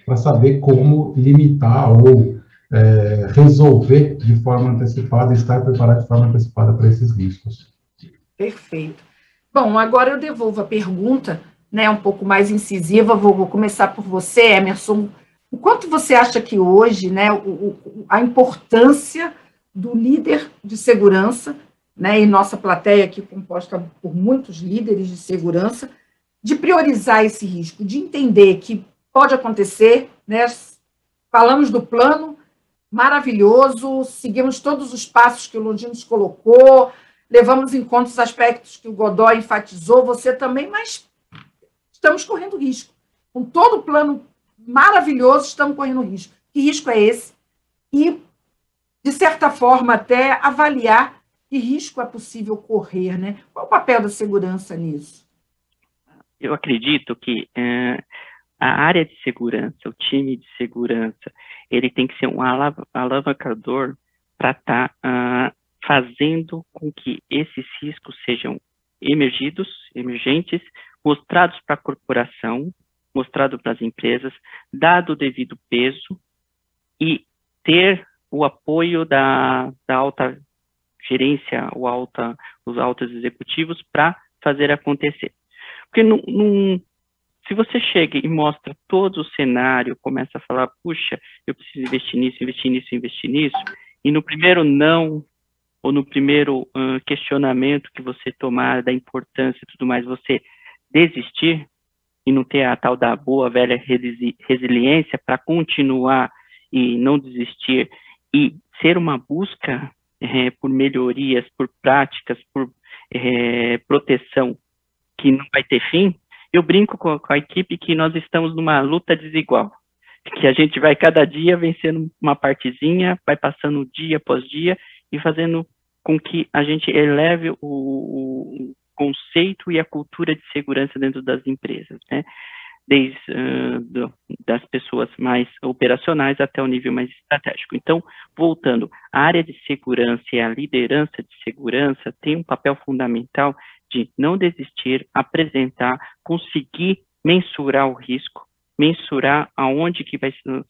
para saber como limitar ou resolver de forma antecipada, estar preparado de forma antecipada para esses riscos. Perfeito. Bom, agora eu devolvo a pergunta, né, um pouco mais incisiva, vou começar por você, Emerson. O quanto você acha que hoje, né, a importância do líder de segurança, né, e nossa plateia aqui composta por muitos líderes de segurança, de priorizar esse risco, de entender que pode acontecer, né? Falamos do plano, maravilhoso, seguimos todos os passos que o Longino nos colocou, levamos em conta os aspectos que o Godoy enfatizou, você também, mas estamos correndo risco. Com todo o plano maravilhoso, estamos correndo risco. Que risco é esse? E, de certa forma, até avaliar que risco é possível correr, né? Qual o papel da segurança nisso? Eu acredito que a área de segurança, o time de segurança, ele tem que ser um alavancador para estar fazendo com que esses riscos sejam emergentes, mostrados para a corporação, mostrado para as empresas, dado o devido peso e ter o apoio da alta gerência, os altos executivos para fazer acontecer. Porque se você chega e mostra todo o cenário, começa a falar, puxa, eu preciso investir nisso, e no primeiro não, ou no primeiro questionamento que você tomar da importância e tudo mais, você desistir e não ter a tal da boa velha resiliência para continuar e não desistir e ser uma busca por melhorias, por práticas, por proteção que não vai ter fim, eu brinco com a equipe que nós estamos numa luta desigual, que a gente vai cada dia vencendo uma partezinha, vai passando dia após dia e fazendo com que a gente eleve o conceito e a cultura de segurança dentro das empresas, né? Desde das pessoas mais operacionais até o nível mais estratégico. Então, voltando, a área de segurança e a liderança de segurança tem um papel fundamental de não desistir, apresentar, conseguir mensurar o risco, mensurar aonde que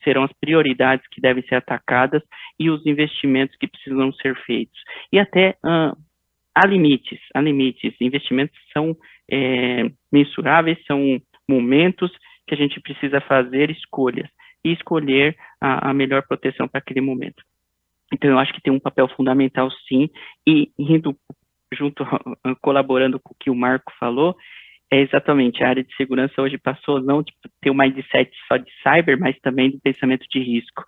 serão as prioridades que devem ser atacadas e os investimentos que precisam ser feitos. E até há limites, investimentos são mensuráveis, são momentos que a gente precisa fazer escolhas e escolher a melhor proteção para aquele momento. Então, eu acho que tem um papel fundamental, sim, e indo junto, colaborando com o que o Marco falou, exatamente, a área de segurança hoje passou não de ter um mindset só de cyber, mas também de pensamento de risco.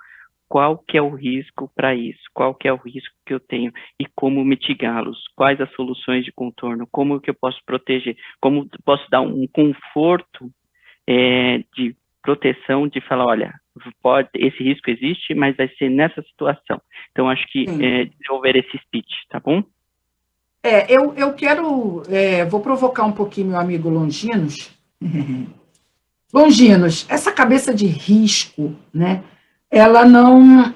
Qual que é o risco para isso? Qual que é o risco que eu tenho? E como mitigá-los? Quais as soluções de contorno? Como que eu posso proteger? Como posso dar um conforto de proteção, de falar, olha, esse risco existe, mas vai ser nessa situação. Então, acho que desenvolver esse speech, tá bom? Eu quero, vou provocar um pouquinho meu amigo Longinos. Longinos, essa cabeça de risco, né, ela não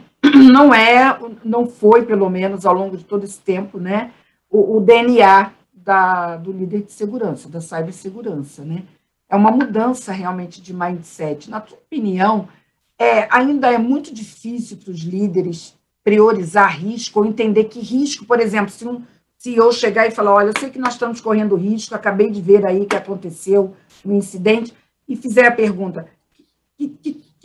foi, pelo menos ao longo de todo esse tempo, né, o DNA do líder de segurança, da cibersegurança, né? É uma mudança realmente de mindset. Na tua opinião, ainda é muito difícil para os líderes priorizar risco ou entender que risco, por exemplo, se um CEO chegar e falar, olha, eu sei que nós estamos correndo risco, acabei de ver aí que aconteceu um incidente, e fizer a pergunta,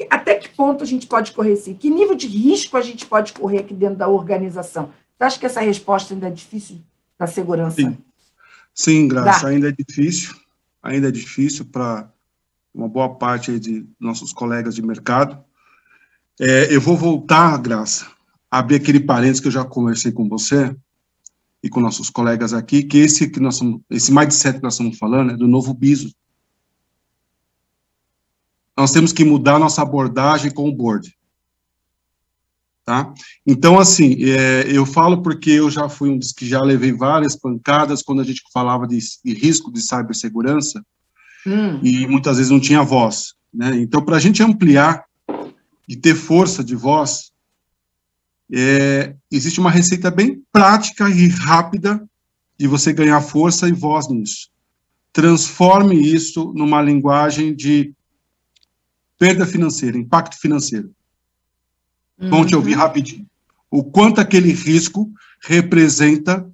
até que ponto a gente pode correr sim? Que nível de risco a gente pode correr aqui dentro da organização? Você acha que essa resposta ainda é difícil da segurança? Sim, Graça, ainda é difícil para uma boa parte aí de nossos colegas de mercado. Eu vou voltar, Graça, a abrir aquele parênteses que eu já conversei com você e com nossos colegas aqui, que esse mindset que nós estamos falando é do novo BISO. Nós temos que mudar nossa abordagem com o board. Tá? Então, assim, eu falo porque eu já fui um dos que já levei várias pancadas quando a gente falava de risco de cibersegurança e muitas vezes não tinha voz. Né? Então, para a gente ampliar e ter força de voz, existe uma receita bem prática e rápida de você ganhar força e voz nisso. Transforme isso numa linguagem de perda financeira, impacto financeiro. Vamos te ouvir rapidinho. O quanto aquele risco representa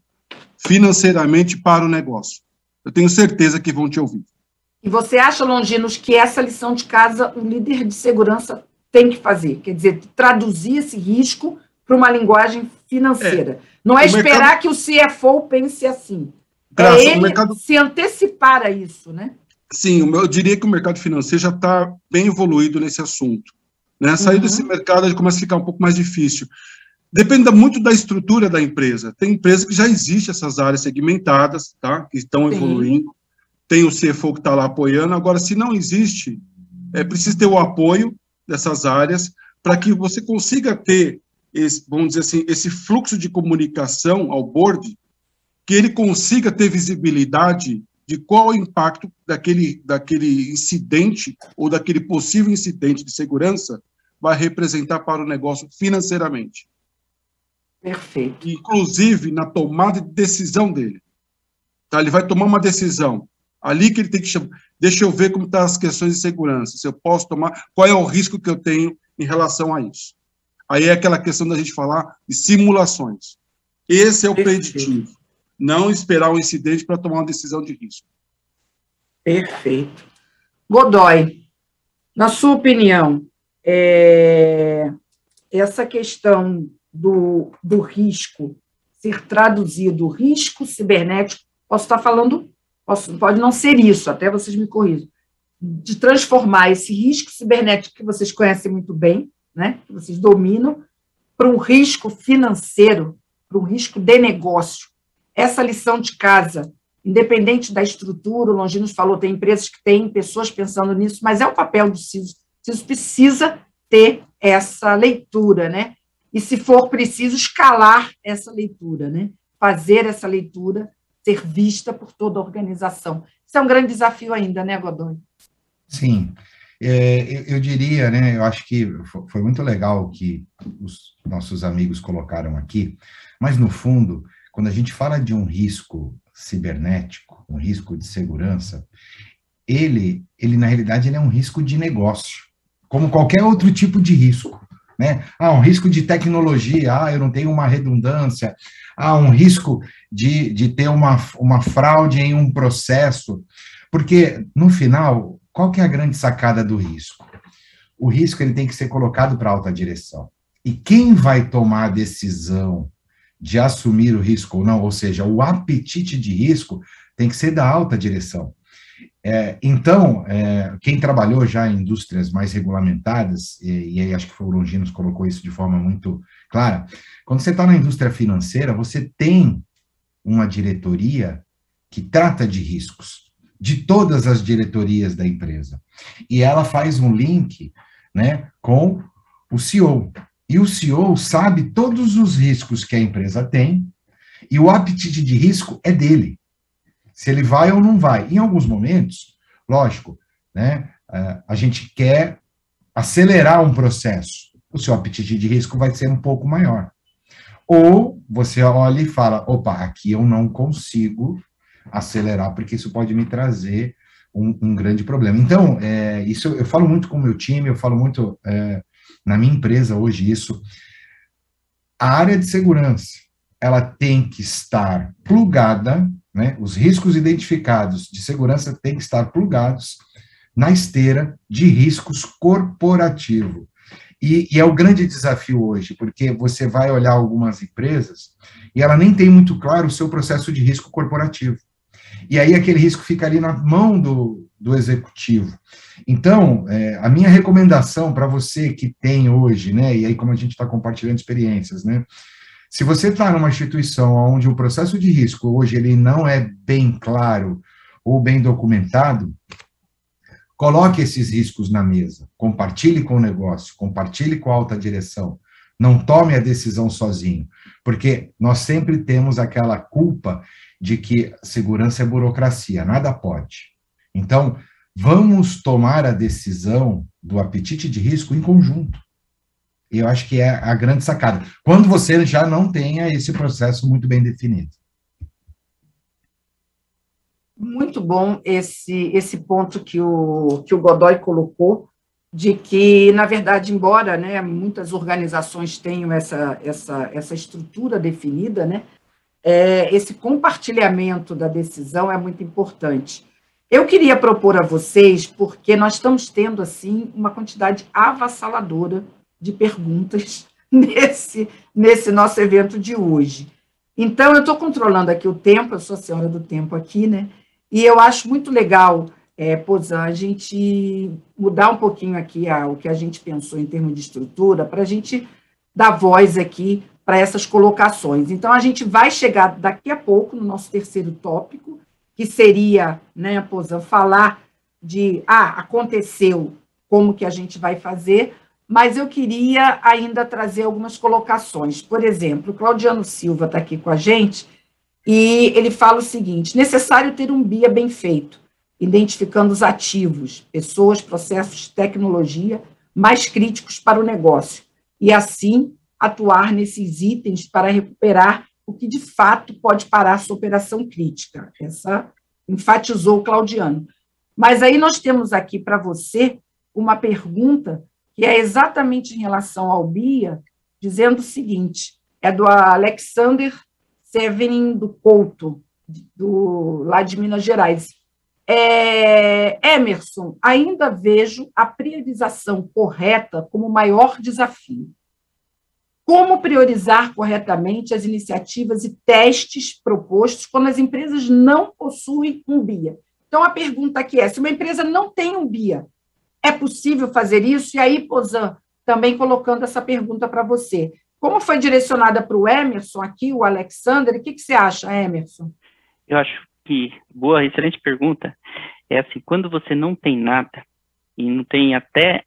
financeiramente para o negócio. Eu tenho certeza que vão te ouvir. E você acha, Longinos, que essa lição de casa o líder de segurança tem que fazer? Quer dizer, traduzir esse risco para uma linguagem financeira. Não é esperar que o CFO pense assim. Ele se antecipar a isso, né? Sim, eu diria que o mercado financeiro já está bem evoluído nesse assunto. Né? Sair desse mercado já começa a ficar um pouco mais difícil. Depende muito da estrutura da empresa. Tem empresas que já existem essas áreas segmentadas, tá? Que estão evoluindo. Tem o CFO que está lá apoiando. Agora, se não existe, precisa ter o apoio dessas áreas para que você consiga ter, vamos dizer assim, esse fluxo de comunicação ao board, que ele consiga ter visibilidade de qual o impacto daquele incidente ou daquele possível incidente de segurança vai representar para o negócio financeiramente. Perfeito. Inclusive na tomada de decisão dele. Tá? Ele vai tomar uma decisão. Ali que ele tem que chamar, deixa eu ver como estão as questões de segurança, se eu posso tomar, qual é o risco que eu tenho em relação a isso. Aí é aquela questão da gente falar de simulações. Esse é o preditivo. Não esperar um incidente para tomar uma decisão de risco. Perfeito. Godoy, na sua opinião, essa questão do risco ser traduzido, risco cibernético, posso estar falando, pode não ser isso, até vocês me corrijam, de transformar esse risco cibernético que vocês conhecem muito bem, né, que vocês dominam, para um risco financeiro, para um risco de negócio. Essa lição de casa, independente da estrutura, o Longinos falou, tem empresas que têm pessoas pensando nisso, mas é o papel do CISO. O CISO precisa ter essa leitura, né? E, se for preciso, escalar essa leitura, né? Fazer essa leitura ser vista por toda a organização. Isso é um grande desafio ainda, né, Godoy? Sim. Eu diria, né, eu acho que foi muito legal o que os nossos amigos colocaram aqui, mas, no fundo, quando a gente fala de um risco cibernético, um risco de segurança, ele na realidade, ele é um risco de negócio, como qualquer outro tipo de risco, né? Um risco de tecnologia, eu não tenho uma redundância, um risco de ter uma fraude em um processo, porque, no final, qual que é a grande sacada do risco? O risco ele tem que ser colocado para a alta direção, e quem vai tomar a decisão de assumir o risco ou não, ou seja, o apetite de risco tem que ser da alta direção. Então, quem trabalhou já em indústrias mais regulamentadas, e aí acho que foi o Longinos que colocou isso de forma muito clara, quando você está na indústria financeira, você tem uma diretoria que trata de riscos, de todas as diretorias da empresa, e ela faz um link, né, com o CEO. E o CEO sabe todos os riscos que a empresa tem E o apetite de risco é dele, se ele vai ou não vai. Em alguns momentos, lógico, né, a gente quer acelerar um processo, o seu apetite de risco vai ser um pouco maior. Ou você olha e fala, opa, aqui eu não consigo acelerar, porque isso pode me trazer um grande problema. Então, isso eu falo muito com o meu time, eu falo muito na minha empresa hoje isso. A área de segurança, ela tem que estar plugada, né, os riscos identificados de segurança têm que estar plugados na esteira de riscos corporativo. E é o grande desafio hoje, porque você vai olhar algumas empresas e ela nem tem muito claro o seu processo de risco corporativo. E aí aquele risco fica ali na mão do executivo. Então, a minha recomendação para você que tem hoje, né, e aí como a gente está compartilhando experiências, né, se você está numa instituição onde o processo de risco hoje ele não é bem claro ou bem documentado, coloque esses riscos na mesa, compartilhe com o negócio, compartilhe com a alta direção, não tome a decisão sozinho, porque nós sempre temos aquela culpa de que segurança é burocracia, nada pode. Então, vamos tomar a decisão do apetite de risco em conjunto. E eu acho que é a grande sacada, quando você já não tenha esse processo muito bem definido. Muito bom esse ponto que o Godoy colocou, de que, na verdade, embora, né, muitas organizações tenham essa estrutura definida, né, esse compartilhamento da decisão é muito importante. Eu queria propor a vocês, porque nós estamos tendo, assim, uma quantidade avassaladora de perguntas nesse nosso evento de hoje. Então, eu estou controlando aqui o tempo, eu sou a senhora do tempo aqui, né? E eu acho muito legal, Pozan, a gente mudar um pouquinho aqui o que a gente pensou em termos de estrutura, para a gente dar voz aqui para essas colocações. Então, a gente vai chegar daqui a pouco no nosso terceiro tópico, que seria, né, Pozan, falar de, aconteceu, como que a gente vai fazer, mas eu queria ainda trazer algumas colocações. Por exemplo, o Claudiano Silva está aqui com a gente, e ele fala o seguinte: necessário ter um BIA bem feito, identificando os ativos, pessoas, processos, tecnologia mais críticos para o negócio, e assim atuar nesses itens para recuperar o que de fato pode parar sua operação crítica. Essa enfatizou o Claudiano. Mas aí nós temos aqui para você uma pergunta que é exatamente em relação ao BIA, dizendo o seguinte, é do Alexander Severin do Couto, lá de Minas Gerais. Emerson, ainda vejo a priorização correta como o maior desafio. Como priorizar corretamente as iniciativas e testes propostos quando as empresas não possuem um BIA? Então, a pergunta aqui é, se uma empresa não tem um BIA, é possível fazer isso? E aí, Pozan, também colocando essa pergunta para você. Como foi direcionada para o Emerson aqui, o Alexander, o que você acha, Emerson? Eu acho que, excelente pergunta, é assim, quando você não tem nada, e não tem até,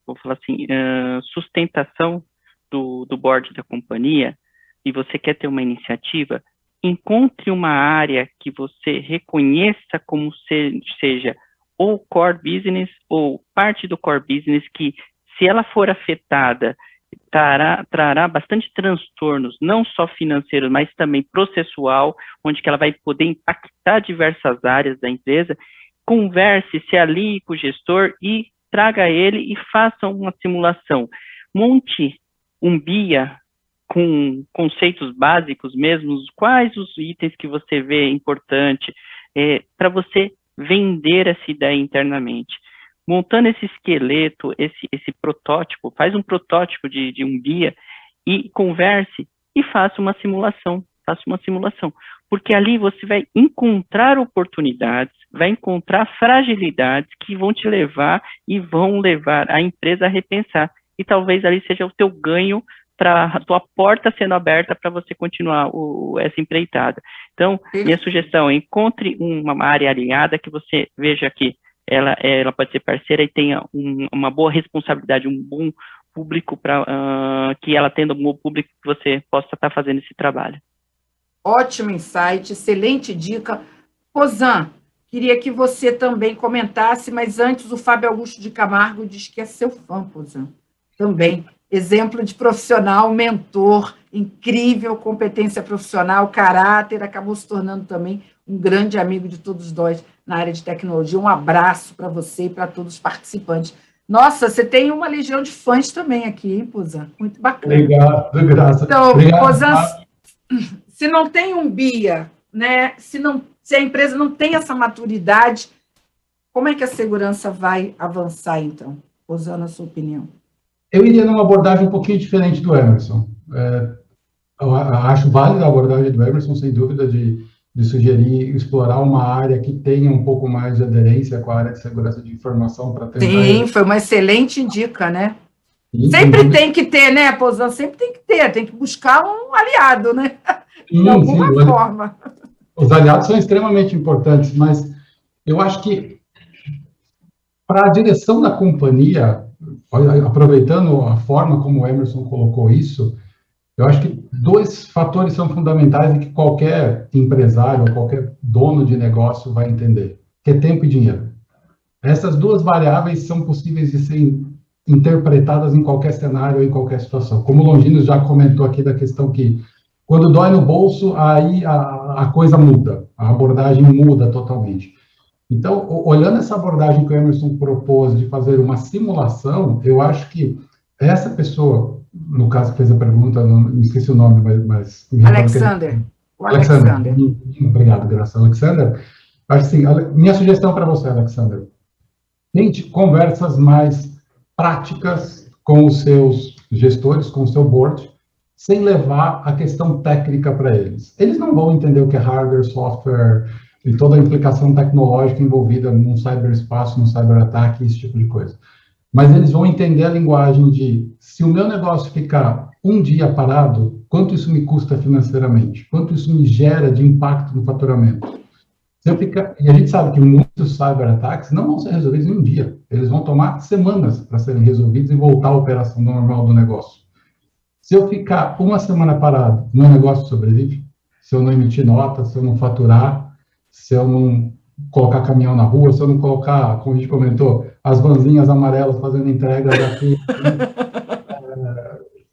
vou falar assim, sustentação do board da companhia, e você quer ter uma iniciativa, encontre uma área que você reconheça como seja ou core business, ou parte do core business, que se ela for afetada, trará bastante transtornos, não só financeiros, mas também processual, onde que ela vai poder impactar diversas áreas da empresa. Converse, se alie com o gestor e traga ele e faça uma simulação. Monte um BIA com conceitos básicos mesmo, quais os itens que você vê importante, para você vender essa ideia internamente. Montando esse esqueleto, esse protótipo, faz um protótipo de um BIA e converse e faça uma simulação, porque ali você vai encontrar oportunidades, vai encontrar fragilidades que vão te levar e vão levar a empresa a repensar, e talvez ali seja o teu ganho, para a tua porta sendo aberta para você continuar essa empreitada. Então, minha sugestão, encontre uma área alinhada que você veja que ela pode ser parceira e tenha uma boa responsabilidade, um bom público, que ela tenda um bom público que você possa estar fazendo esse trabalho. ótimo insight, excelente dica. Pozan, queria que você também comentasse, mas antes o Fábio Augusto de Camargo diz que é seu fã, Pozan. Também, exemplo de profissional, mentor, incrível competência profissional, caráter, acabou se tornando também um grande amigo de todos nós na área de tecnologia. Um abraço para você e para todos os participantes. Nossa, você tem uma legião de fãs também aqui, hein, Pozan? Muito bacana. Obrigado, graças. Então, Pozan, se não tem um BIA, né, se a empresa não tem essa maturidade, como é que a segurança vai avançar, então? Pozan, na sua opinião. Eu iria numa abordagem um pouquinho diferente do Emerson. Eu acho válida a abordagem do Emerson, sem dúvida, de sugerir explorar uma área que tenha um pouco mais de aderência com a área de segurança de informação para tentar... Sim, foi uma excelente dica, né? Sim, sempre tem que ter, né, Pozan? Sempre tem que ter, tem que buscar um aliado, né? De alguma forma. Os aliados são extremamente importantes, mas eu acho que para a direção da companhia, aproveitando a forma como o Emerson colocou isso, eu acho que 2 fatores são fundamentais e que qualquer empresário ou qualquer dono de negócio vai entender, que é tempo e dinheiro. Essas 2 variáveis são possíveis de serem interpretadas em qualquer cenário ou em qualquer situação. Como o Longinos já comentou aqui da questão que quando dói no bolso, aí a coisa muda, a abordagem muda totalmente. Então, olhando essa abordagem que o Emerson propôs de fazer uma simulação, eu acho que essa pessoa, no caso que fez a pergunta, não esqueci o nome, mas Alexander. Alexander. Obrigado, graças a Alexander. Acho assim, minha sugestão para você, Alexander, tente conversas mais práticas com os seus gestores, com o seu board, sem levar a questão técnica para eles. Eles não vão entender o que é hardware, software e toda a implicação tecnológica envolvida num cyberespaço, num cyberataque, esse tipo de coisa. Mas eles vão entender a linguagem de, se o meu negócio ficar um dia parado, quanto isso me custa financeiramente? Quanto isso me gera de impacto no faturamento? Se eu ficar, e a gente sabe que muitos cyberataques não vão ser resolvidos em um dia. Eles vão tomar semanas para serem resolvidos e voltar à operação normal do negócio. Se eu ficar uma semana parado, meu negócio sobrevive? Se eu não emitir nota, se eu não faturar, se eu não colocar caminhão na rua, se eu não colocar, como a gente comentou, as vanzinhas amarelas fazendo entregas aqui.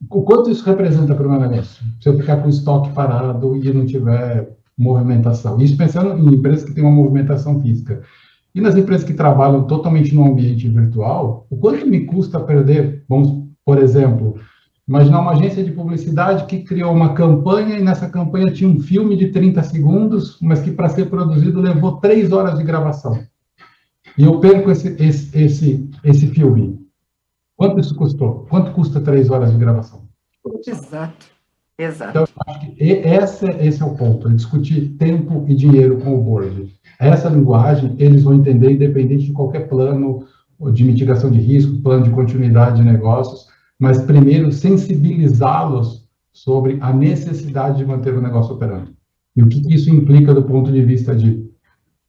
O quanto isso representa para o meu negócio? Se eu ficar com o estoque parado e não tiver movimentação. Isso pensando em empresas que têm uma movimentação física. E nas empresas que trabalham totalmente no ambiente virtual, o quanto me custa perder, vamos, por exemplo, imaginar uma agência de publicidade que criou uma campanha e nessa campanha tinha um filme de 30 segundos, mas que para ser produzido levou 3 horas de gravação. E eu perco esse filme. Quanto isso custou? Quanto custa 3 horas de gravação? Exato. Exato. Então, eu acho que esse é o ponto, é discutir tempo e dinheiro com o board. Essa linguagem, eles vão entender independente de qualquer plano de mitigação de risco, plano de continuidade de negócios, mas primeiro sensibilizá-los sobre a necessidade de manter o negócio operando. E o que isso implica do ponto de vista de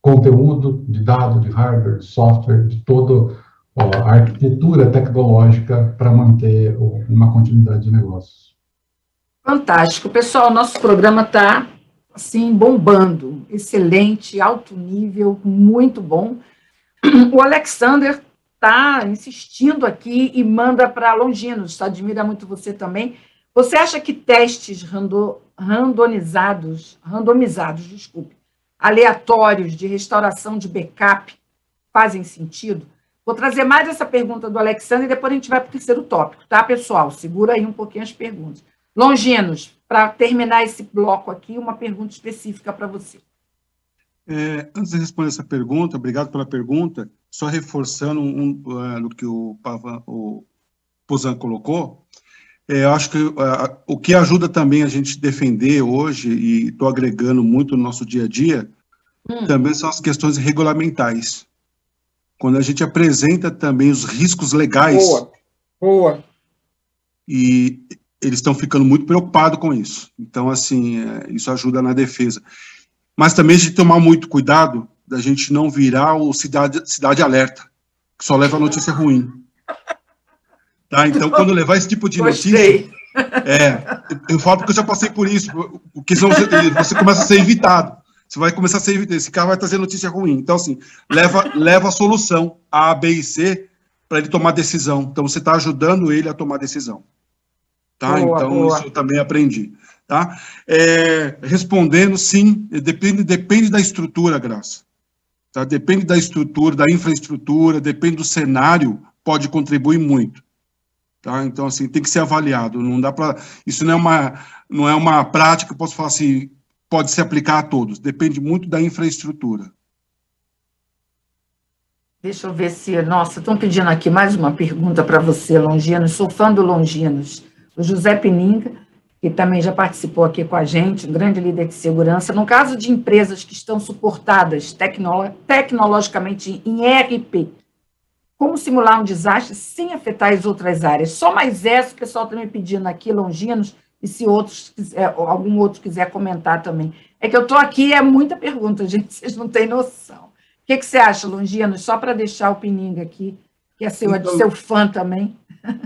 conteúdo, de dado, de hardware, de software, de toda a arquitetura tecnológica para manter uma continuidade de negócios. Fantástico. Pessoal, nosso programa está, assim, bombando. Excelente, alto nível, muito bom. O Alexander está insistindo aqui e manda para Longinos, admira muito você também. Você acha que testes randomizados, aleatórios de restauração de backup fazem sentido? Vou trazer mais essa pergunta do Alexander e depois a gente vai para o terceiro tópico, tá, pessoal? Segura aí um pouquinho as perguntas. Longinos, para terminar esse bloco aqui, uma pergunta específica para você. Antes de responder essa pergunta, obrigado pela pergunta, só reforçando no que o Pozan colocou, eu acho que o que ajuda também a gente defender hoje, e estou agregando muito no nosso dia a dia, também são as questões regulamentais. Quando a gente apresenta também os riscos legais, Boa. E eles estão ficando muito preocupados com isso. Então, assim, isso ajuda na defesa. Mas também a gente tomar muito cuidado da gente não virar o cidade alerta, que só leva a notícia ruim. Tá? Então, quando levar esse tipo de notícia, Eu falo porque eu já passei por isso, porque senão você começa a ser evitado. Você vai começar a ser evitado. Esse cara vai trazer notícia ruim. Então, assim, leva a solução A, B e C para ele tomar decisão. Então, você está ajudando ele a tomar decisão. Tá? Boa, então, boa. isso eu também aprendi. Tá? Respondendo, sim, depende da estrutura, Graça. Tá? Depende da estrutura, da infraestrutura, depende do cenário, pode contribuir muito. Tá? Então, assim, tem que ser avaliado. Não dá para. Isso não é uma prática, eu posso falar assim, pode se aplicar a todos. Depende muito da infraestrutura. Deixa eu ver se... Nossa, estão pedindo aqui mais uma pergunta para você, Longinos. Sou fã do Longinos. O José Pininga, que também já participou aqui com a gente, um grande líder de segurança. No caso de empresas que estão suportadas tecnologicamente em ERP, como simular um desastre sem afetar as outras áreas? Só mais essa, o pessoal está me pedindo aqui, Longinos, e se algum outro quiser comentar também. É que eu estou aqui, é muita pergunta, gente, vocês não têm noção. O que você acha, Longinos? Só para deixar o Pininga aqui, que é seu fã também.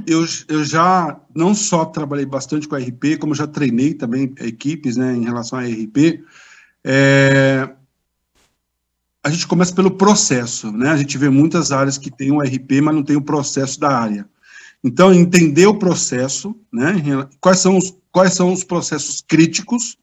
Eu já não só trabalhei bastante com a RP, como já treinei também equipes, né, em relação a RP. A gente começa pelo processo, né? A gente vê muitas áreas que têm um RP, mas não tem o processo da área. Então, entender o processo, né? Quais são os processos críticos,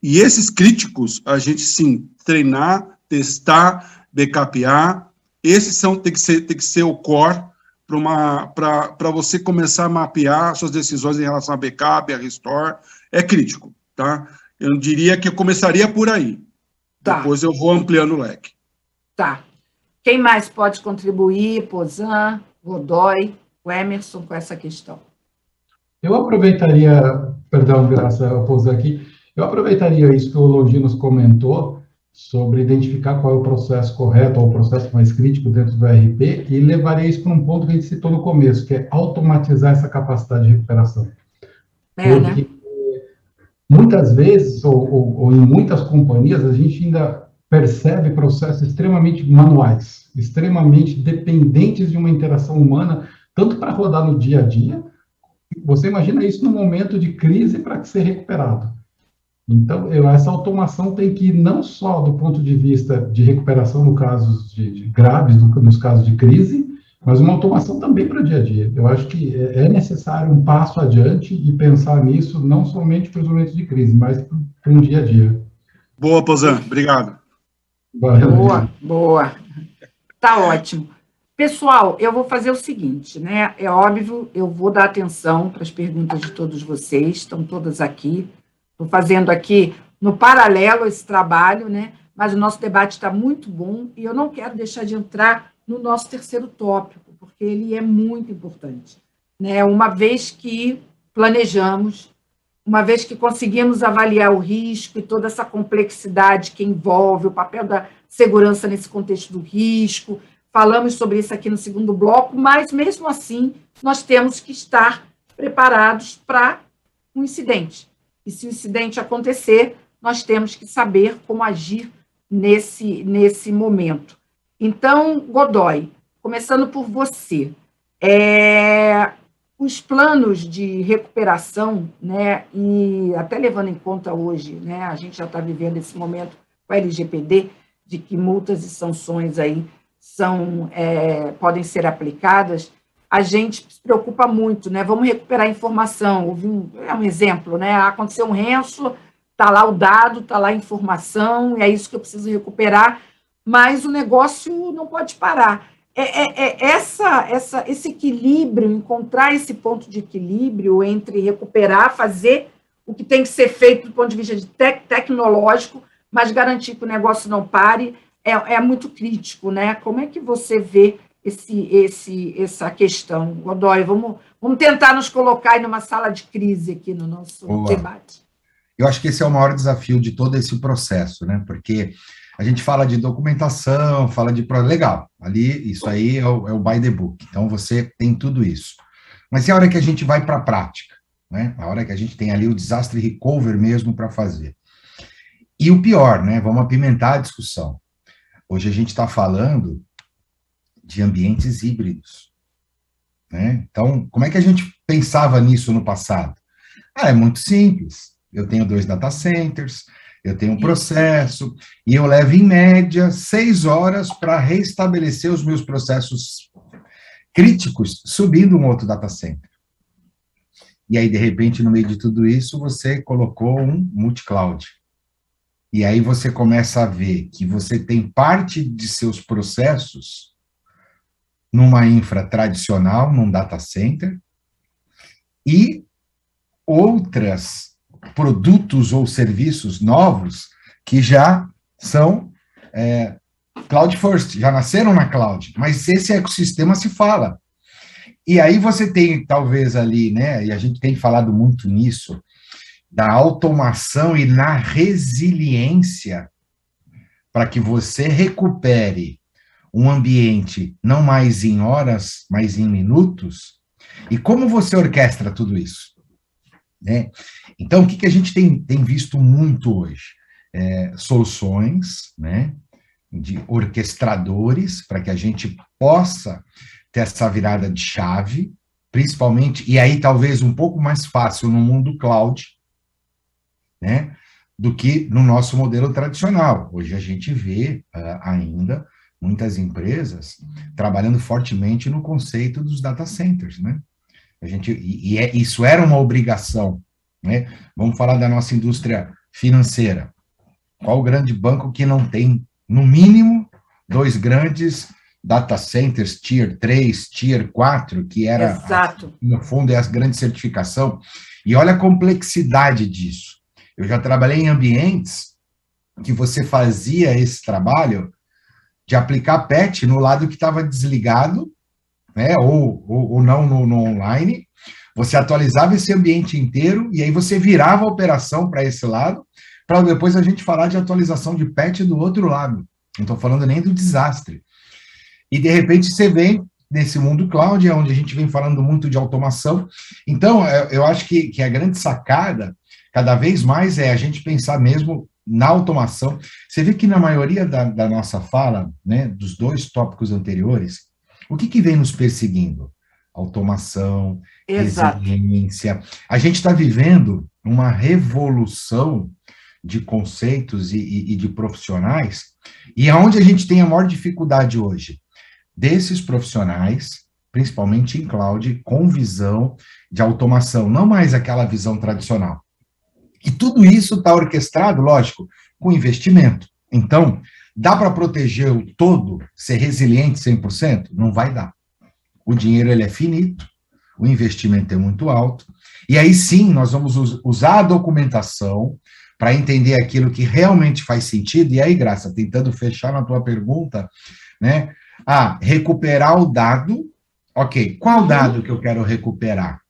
e esses críticos, a gente, sim, treinar, testar, backupear, esses tem que ser o core para você começar a mapear suas decisões em relação a backup, a restore, é crítico, tá? Eu diria que eu começaria por aí. Tá. Depois eu vou ampliando o leque. Tá. Quem mais pode contribuir? Pozan, Godoy, o Emerson, com essa questão? Eu aproveitaria, perdão, Graça, eu Pozan aqui, eu aproveitaria isso que o Longinos comentou, sobre identificar qual é o processo correto, ou o processo mais crítico dentro do ERP, e levaria isso para um ponto que a gente citou no começo, que é automatizar essa capacidade de recuperação. Porque, né? Muitas vezes, ou em muitas companhias, a gente ainda percebe processos extremamente manuais, extremamente dependentes de uma interação humana, tanto para rodar no dia a dia, você imagina isso no momento de crise para ser recuperado. Então, essa automação tem que ir não só do ponto de vista de recuperação no casos de graves, nos casos de crise, mas uma automação também para o dia a dia. Eu acho que é necessário um passo adiante e pensar nisso não somente para os momentos de crise, mas para um dia a dia. Boa, Pozan. Obrigado. Boa, boa. Tá ótimo. Pessoal, eu vou fazer o seguinte, né? É óbvio, eu vou dar atenção para as perguntas de todos vocês, estão todas aqui. Estou fazendo aqui no paralelo esse trabalho, né? Mas o nosso debate está muito bom e eu não quero deixar de entrar no nosso terceiro tópico, porque ele é muito importante, né? Uma vez que planejamos, uma vez que conseguimos avaliar o risco e toda essa complexidade que envolve o papel da segurança nesse contexto do risco, falamos sobre isso aqui no segundo bloco, mas, mesmo assim, nós temos que estar preparados para um incidente. E se o incidente acontecer, nós temos que saber como agir nesse momento. Então, Godoy, começando por você, os planos de recuperação, né, e até levando em conta hoje, né, a gente já está vivendo esse momento com a LGPD, de que multas e sanções aí podem ser aplicadas, a gente se preocupa muito, né? Vamos recuperar a informação. Um exemplo, né? Aconteceu um ranço, está lá o dado, está lá a informação, é isso que eu preciso recuperar, mas o negócio não pode parar. Esse equilíbrio, encontrar esse ponto de equilíbrio entre recuperar, fazer o que tem que ser feito do ponto de vista de tecnológico, mas garantir que o negócio não pare, é muito crítico, né? Como é que você vê essa questão? Godoy, vamos tentar nos colocar aí numa sala de crise aqui no nosso debate. Eu acho que esse é o maior desafio de todo esse processo, né? Porque a gente fala de documentação, fala de... Legal, ali, isso aí é o by the book. Então, você tem tudo isso. Mas e a hora que a gente vai para a prática? Né? A hora que a gente tem ali o disaster recovery mesmo para fazer. E o pior, né? Vamos apimentar a discussão. Hoje a gente está falando de ambientes híbridos. Né? Então, como é que a gente pensava nisso no passado? Ah, é muito simples. Eu tenho 2 data centers, eu tenho um processo, e eu levo, em média, 6 horas para restabelecer os meus processos críticos, subindo um outro data center. E aí, de repente, no meio de tudo isso, você colocou um multi-cloud. E aí você começa a ver que você tem parte de seus processos numa infra tradicional, num data center, e outros produtos ou serviços novos que já são cloud first, já nasceram na cloud, mas esse ecossistema se fala. E aí você tem, talvez ali, né, e a gente tem falado muito nisso, da automação e na resiliência para que você recupere um ambiente não mais em horas, mas em minutos. E como você orquestra tudo isso? Né? Então, o que a gente tem visto muito hoje? Soluções, né, de orquestradores, para que a gente possa ter essa virada de chave, principalmente, e aí talvez um pouco mais fácil no mundo cloud, né, do que no nosso modelo tradicional. Hoje a gente vê ainda muitas empresas trabalhando fortemente no conceito dos data centers, né? Isso era uma obrigação, né? Vamos falar da nossa indústria financeira. Qual o grande banco que não tem, no mínimo, 2 grandes data centers, Tier 3, Tier 4, que era, no fundo, é a grande certificação? E olha a complexidade disso. Eu já trabalhei em ambientes que você fazia esse trabalho de aplicar patch no lado que estava desligado, né, ou não no online, você atualizava esse ambiente inteiro, e aí você virava a operação para esse lado, para depois a gente falar de atualização de patch do outro lado. Não estou falando nem do desastre. E, de repente, você vem nesse mundo cloud, onde a gente vem falando muito de automação. Então, eu acho que a grande sacada, cada vez mais, é a gente pensar mesmo na automação. Você vê que na maioria da nossa fala, né, dos 2 tópicos anteriores, o que vem nos perseguindo? Automação, resiliência. A gente está vivendo uma revolução de conceitos e de profissionais, e aonde a gente tem a maior dificuldade hoje? Desses profissionais, principalmente em cloud, com visão de automação, não mais aquela visão tradicional. E tudo isso está orquestrado, lógico, com investimento. Então, dá para proteger o todo, ser resiliente 100%? Não vai dar. O dinheiro ele é finito, o investimento é muito alto, e aí sim nós vamos usar a documentação para entender aquilo que realmente faz sentido. E aí, Graça, tentando fechar na tua pergunta, né? Recuperar o dado. Ok, qual dado que eu quero recuperar?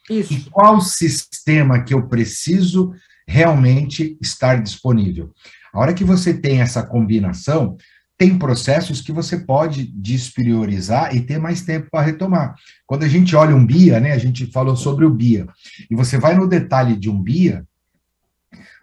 Isso. E qual sistema que eu preciso realmente estar disponível? A hora que você tem essa combinação, tem processos que você pode despriorizar e ter mais tempo para retomar. Quando a gente olha um BIA, né, a gente falou sobre o BIA, e você vai no detalhe de um BIA,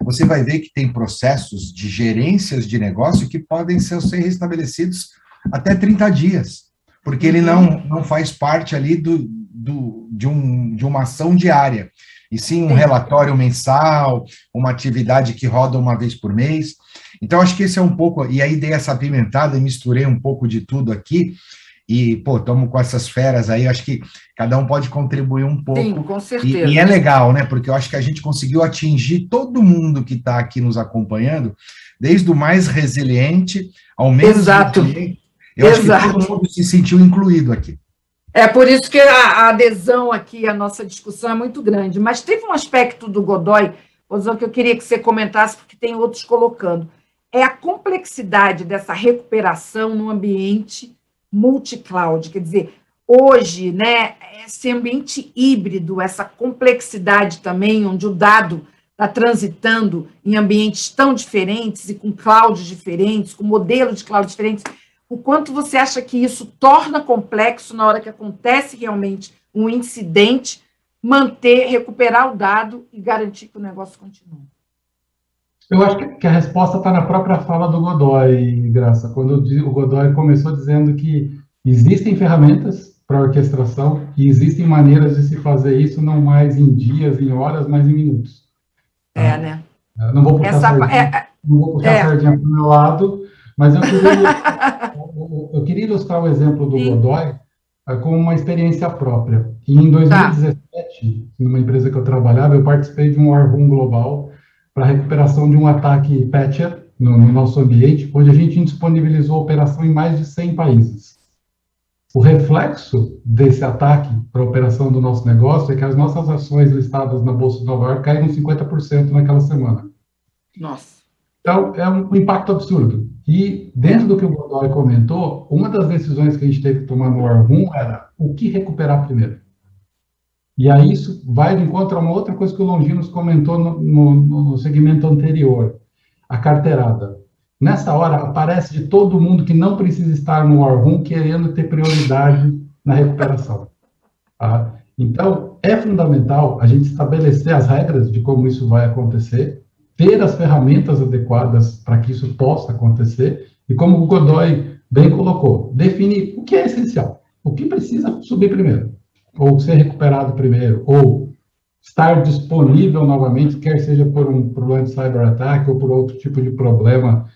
você vai ver que tem processos de gerências de negócio que podem ser restabelecidos até 30 dias, porque ele não faz parte ali de uma ação diária, e sim um relatório mensal, uma atividade que roda uma vez por mês. Então, acho que esse é um pouco, e aí dei essa apimentada e misturei um pouco de tudo aqui, e, estamos com essas feras aí, acho que cada um pode contribuir um pouco. Sim, com certeza. E é legal, né, porque eu acho que a gente conseguiu atingir todo mundo que está aqui nos acompanhando, desde o mais resiliente ao menos resiliente. Eu acho que todo mundo se sentiu incluído aqui. É por isso que a adesão aqui à nossa discussão é muito grande. Mas teve um aspecto do Godoy, Rosão, que eu queria que você comentasse, porque tem outros colocando. É a complexidade dessa recuperação no ambiente multi-cloud. Quer dizer, hoje, né, esse ambiente híbrido, essa complexidade também, onde o dado está transitando em ambientes tão diferentes e com clouds diferentes, com modelos de cloud diferentes, o quanto você acha que isso torna complexo na hora que acontece realmente um incidente, recuperar o dado e garantir que o negócio continue? Eu acho que a resposta está na própria fala do Godoy, Graça, quando o Godoy começou dizendo que existem ferramentas para orquestração, e existem maneiras de se fazer isso não mais em dias, em horas, mas em minutos. É, né? Eu não vou puxar sardinha para o meu lado, mas eu queria ilustrar o exemplo do Godoy com uma experiência própria. E em 2017, numa empresa que eu trabalhava, eu participei de um War Room global para recuperação de um ataque Patcher no nosso ambiente, onde a gente disponibilizou a operação em mais de 100 países. O reflexo desse ataque para a operação do nosso negócio é que as nossas ações listadas na Bolsa de Nova York caíram 50% naquela semana. Nossa. Então, é um impacto absurdo. E, dentro do que o Godoy comentou, uma das decisões que a gente teve que tomar no War Room era o que recuperar primeiro. E aí isso vai de encontro a uma outra coisa que o Longinos comentou no segmento anterior, a carteirada. Nessa hora, aparece de todo mundo que não precisa estar no War Room querendo ter prioridade na recuperação. Tá? Então, é fundamental a gente estabelecer as regras de como isso vai acontecer, ter as ferramentas adequadas para que isso possa acontecer, e como o Godoy bem colocou, definir o que é essencial, o que precisa subir primeiro, ou ser recuperado primeiro, ou estar disponível novamente, quer seja por um problema de cyber-ataque ou por outro tipo de problema.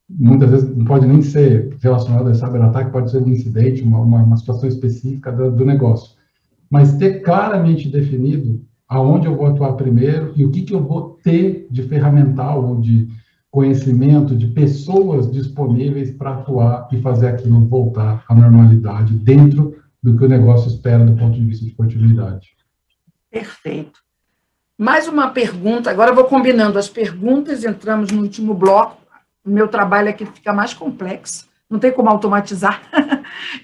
Muitas vezes não pode nem ser relacionado a cyber-ataque, pode ser um incidente, uma situação específica do negócio. Mas ter claramente definido aonde eu vou atuar primeiro e o que eu vou ter de ferramental ou de conhecimento, de pessoas disponíveis para atuar e fazer aquilo voltar à normalidade dentro do que o negócio espera do ponto de vista de continuidade. Perfeito. Mais uma pergunta, agora eu vou combinando as perguntas, entramos no último bloco. O meu trabalho aqui fica mais complexo, não tem como automatizar,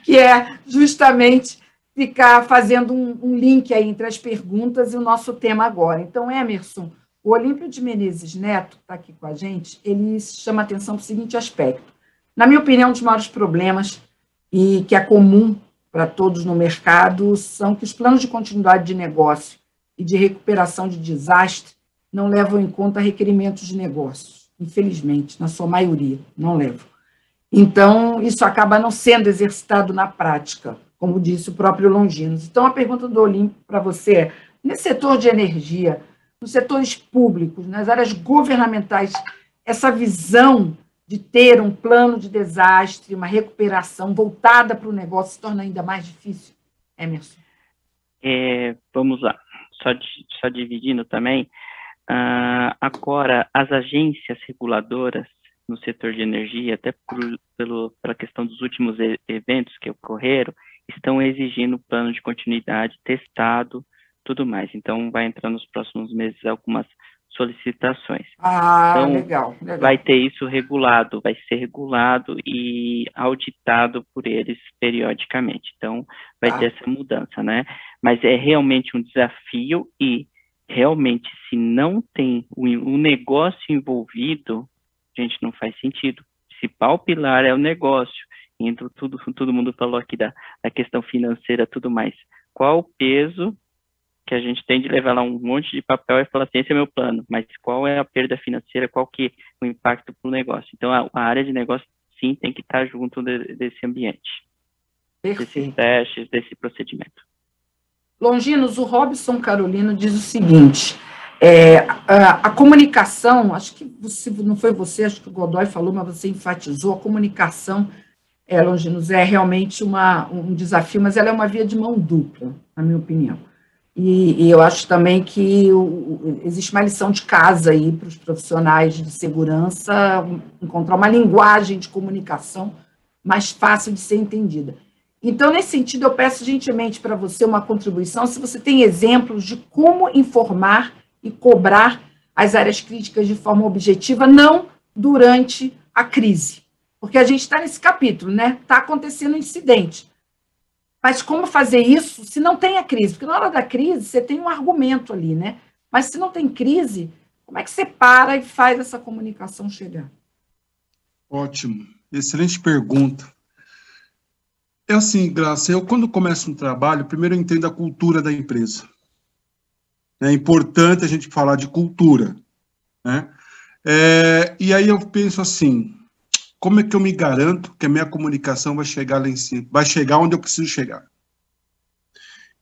que é justamente ficar fazendo um link aí entre as perguntas e o nosso tema agora. Então, Emerson, o Olímpio de Menezes Neto, que está aqui com a gente, ele chama atenção para o seguinte aspecto. Na minha opinião, um dos maiores problemas, e que é comum para todos no mercado, são que os planos de continuidade de negócio e de recuperação de desastre não levam em conta requerimentos de negócios. Infelizmente, na sua maioria, não levam. Então, isso acaba não sendo exercitado na prática, como disse o próprio Longinos. Então, a pergunta do Olímpio para você é, nesse setor de energia, nos setores públicos, nas áreas governamentais, essa visão de ter um plano de desastre, uma recuperação voltada para o negócio se torna ainda mais difícil? Emerson? Vamos lá, só dividindo também. Agora, as agências reguladoras no setor de energia, até pela questão dos últimos eventos que ocorreram, estão exigindo plano de continuidade testado, tudo mais. Então, vai entrar nos próximos meses algumas solicitações. Então, legal. Vai ter isso regulado, vai ser regulado e auditado por eles periodicamente. Então, vai ter essa mudança, né? Mas é realmente um desafio e realmente, se não tem o negócio envolvido, gente, não faz sentido. O principal pilar é o negócio. Então, todo mundo falou aqui da questão financeira, tudo mais. Qual o peso que a gente tem de levar lá um monte de papel e falar assim, esse é meu plano, mas qual é a perda financeira, qual que é o impacto para o negócio? Então, a área de negócio, sim, tem que estar junto desse ambiente, desses testes, desse procedimento. Longinos, o Robson Carolino diz o seguinte, a comunicação, acho que não foi você, acho que o Godoy falou, mas você enfatizou, a comunicação, Longinos, é realmente um desafio, mas ela é uma via de mão dupla, na minha opinião. E eu acho também que existe uma lição de casa aí para os profissionais de segurança, encontrar uma linguagem de comunicação mais fácil de ser entendida. Então, nesse sentido, eu peço gentilmente para você uma contribuição, se você tem exemplos de como informar e cobrar as áreas críticas de forma objetiva, não durante a crise. Porque a gente está nesse capítulo, né? Está acontecendo um incidente. Mas como fazer isso se não tem a crise? Porque na hora da crise, você tem um argumento ali, né? Mas se não tem crise, como é que você para e faz essa comunicação chegar? Ótimo. Excelente pergunta. É assim, Graça, eu quando começo um trabalho, primeiro eu entendo a cultura da empresa. É importante a gente falar de cultura, né? E aí eu penso assim, como é que eu me garanto que a minha comunicação vai chegar lá em cima, vai chegar onde eu preciso chegar?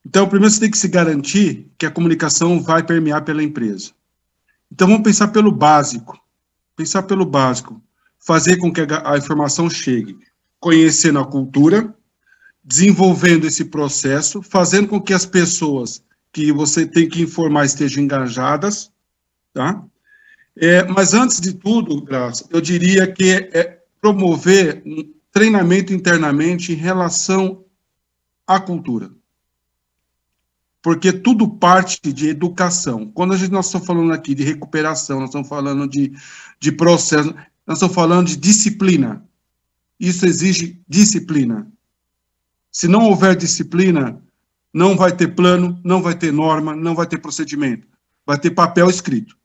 Então, primeiro você tem que se garantir que a comunicação vai permear pela empresa. Então, vamos pensar pelo básico. Pensar pelo básico. Fazer com que a informação chegue. Conhecendo a cultura, desenvolvendo esse processo, fazendo com que as pessoas que você tem que informar estejam engajadas, tá? Mas antes de tudo, Graça, eu diria que é promover um treinamento internamente em relação à cultura. Porque tudo parte de educação. Quando nós estamos falando aqui de recuperação, nós estamos falando de processo, nós estamos falando de disciplina. Isso exige disciplina. Se não houver disciplina, não vai ter plano, não vai ter norma, não vai ter procedimento. Vai ter papel escrito.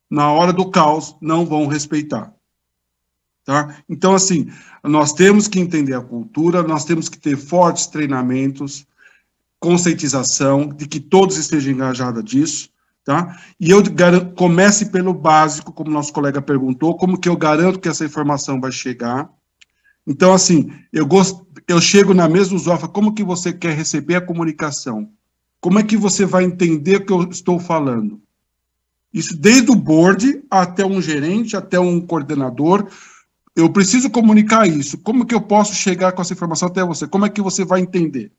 Na hora do caos, não vão respeitar. Tá? Então, assim, nós temos que entender a cultura, nós temos que ter fortes treinamentos, conscientização, de que todos estejam engajados disso, tá? E eu comece pelo básico, como nosso colega perguntou, como que eu garanto que essa informação vai chegar. Então, assim, eu chego na mesa do usuário, falo, como que você quer receber a comunicação? Como é que você vai entender o que eu estou falando? Isso desde o board até um gerente, até um coordenador. Eu preciso comunicar isso. Como que eu posso chegar com essa informação até você? Como é que você vai entender?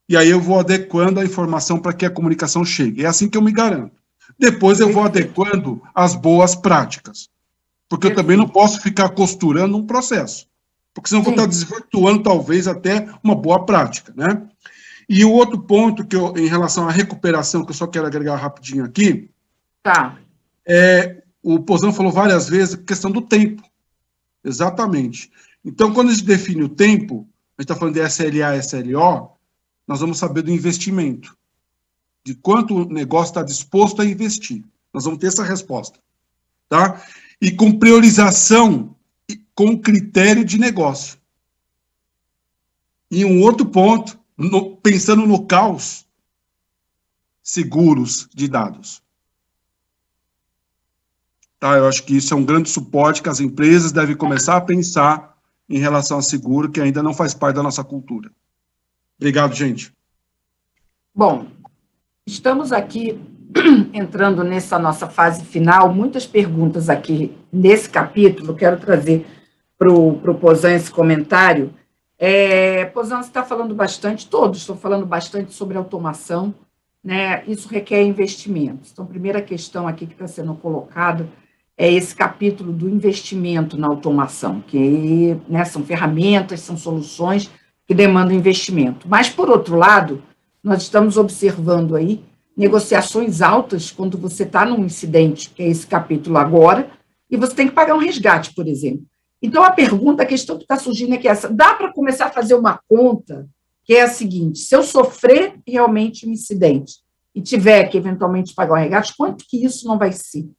E aí eu vou adequando a informação para que a comunicação chegue. É assim que eu me garanto. Depois eu vou adequando as boas práticas. Porque eu também não posso ficar costurando um processo. Porque senão eu vou estar desvirtuando, talvez, até uma boa prática, né? E o outro ponto, em relação à recuperação, que eu só quero agregar rapidinho aqui, tá. O Pozzan falou várias vezes a questão do tempo. Exatamente. Então, quando a gente define o tempo, a gente está falando de SLA e SLO, nós vamos saber do investimento, de quanto o negócio está disposto a investir. Nós vamos ter essa resposta, tá? E com priorização, com critério de negócio. E um outro ponto, pensando no caos, seguros de dados. Tá? Eu acho que isso é um grande suporte que as empresas devem começar a pensar em relação a seguro, que ainda não faz parte da nossa cultura. Obrigado, gente. Bom, estamos aqui entrando nessa nossa fase final, muitas perguntas aqui nesse capítulo, quero trazer para o Pozzan esse comentário. Pozzan, você está falando bastante, todos estão falando bastante sobre automação, né? Isso requer investimentos. Então, a primeira questão aqui que está sendo colocada é esse capítulo do investimento na automação, que, né, são ferramentas, são soluções que demandam investimento. Mas, por outro lado, nós estamos observando aí negociações altas quando você está num incidente, que é esse capítulo agora, e você tem que pagar um resgate, por exemplo. Então, a questão que está surgindo é que essa, dá para começar a fazer uma conta, que é a seguinte: se eu sofrer realmente um incidente e tiver que, eventualmente, pagar um resgate, quanto que isso não vai ser?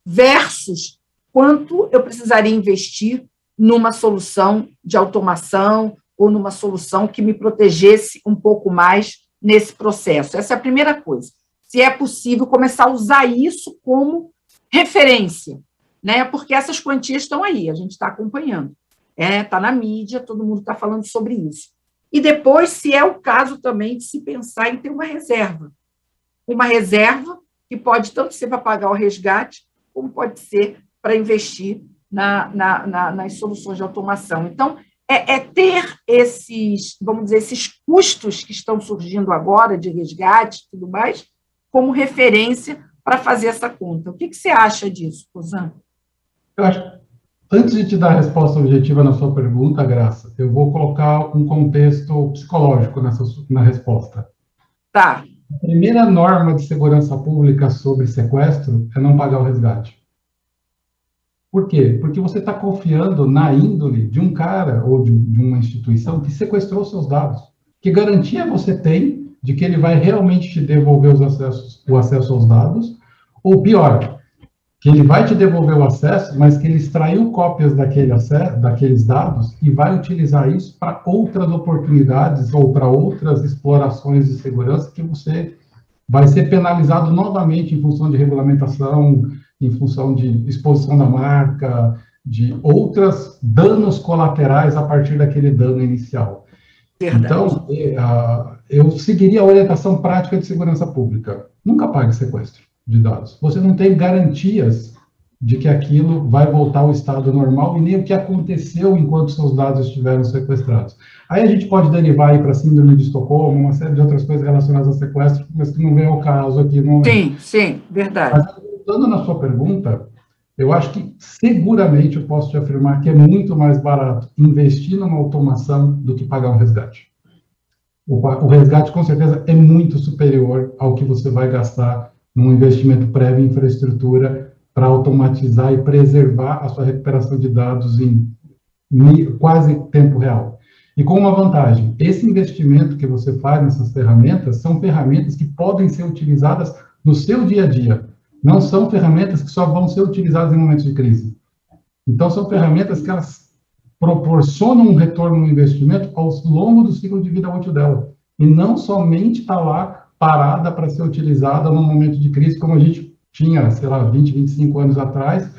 Versus quanto eu precisaria investir numa solução de automação ou numa solução que me protegesse um pouco mais nesse processo. Essa é a primeira coisa. Se é possível começar a usar isso como referência, né? Porque essas quantias estão aí, a gente está acompanhando. Está na mídia, todo mundo está falando sobre isso. E depois, se é o caso também de se pensar em ter uma reserva. Uma reserva que pode tanto ser para pagar o resgate, como pode ser para investir nas soluções de automação. Então, ter esses, vamos dizer, esses custos que estão surgindo agora de resgate e tudo mais, como referência para fazer essa conta. O que você acha disso, Pozzan? Eu acho, antes de te dar a resposta objetiva na sua pergunta, Graça, eu vou colocar um contexto psicológico na resposta. Tá. A primeira norma de segurança pública sobre sequestro é não pagar o resgate. Por quê? Porque você está confiando na índole de um cara ou de uma instituição que sequestrou seus dados. Que garantia você tem de que ele vai realmente te devolver o acesso aos dados? Ou pior, que ele vai te devolver o acesso, mas que ele extraiu cópias daqueles dados e vai utilizar isso para outras oportunidades ou para outras explorações de segurança que você vai ser penalizado novamente em função de regulamentação, em função de exposição da marca, de outros danos colaterais a partir daquele dano inicial. Verdade. Então, eu seguiria a orientação prática de segurança pública. Nunca pague sequestro de dados. Você não tem garantias de que aquilo vai voltar ao estado normal e nem o que aconteceu enquanto seus dados estiveram sequestrados. Aí a gente pode derivar aí para a síndrome de Estocolmo, uma série de outras coisas relacionadas a sequestro, mas que não vem ao caso aqui no momento. Sim, sim, verdade. Mas, voltando na sua pergunta, eu acho que seguramente eu posso te afirmar que é muito mais barato investir numa automação do que pagar um resgate. O resgate, com certeza, é muito superior ao que você vai gastar num investimento prévio em infraestrutura para automatizar e preservar a sua recuperação de dados em quase tempo real. E com uma vantagem, esse investimento que você faz nessas ferramentas são ferramentas que podem ser utilizadas no seu dia a dia. Não são ferramentas que só vão ser utilizadas em momentos de crise. Então, são ferramentas que elas proporcionam um retorno no investimento ao longo do ciclo de vida útil dela. E não somente está lá parada para ser utilizada no momento de crise, como a gente tinha, sei lá, 20, 25 anos atrás,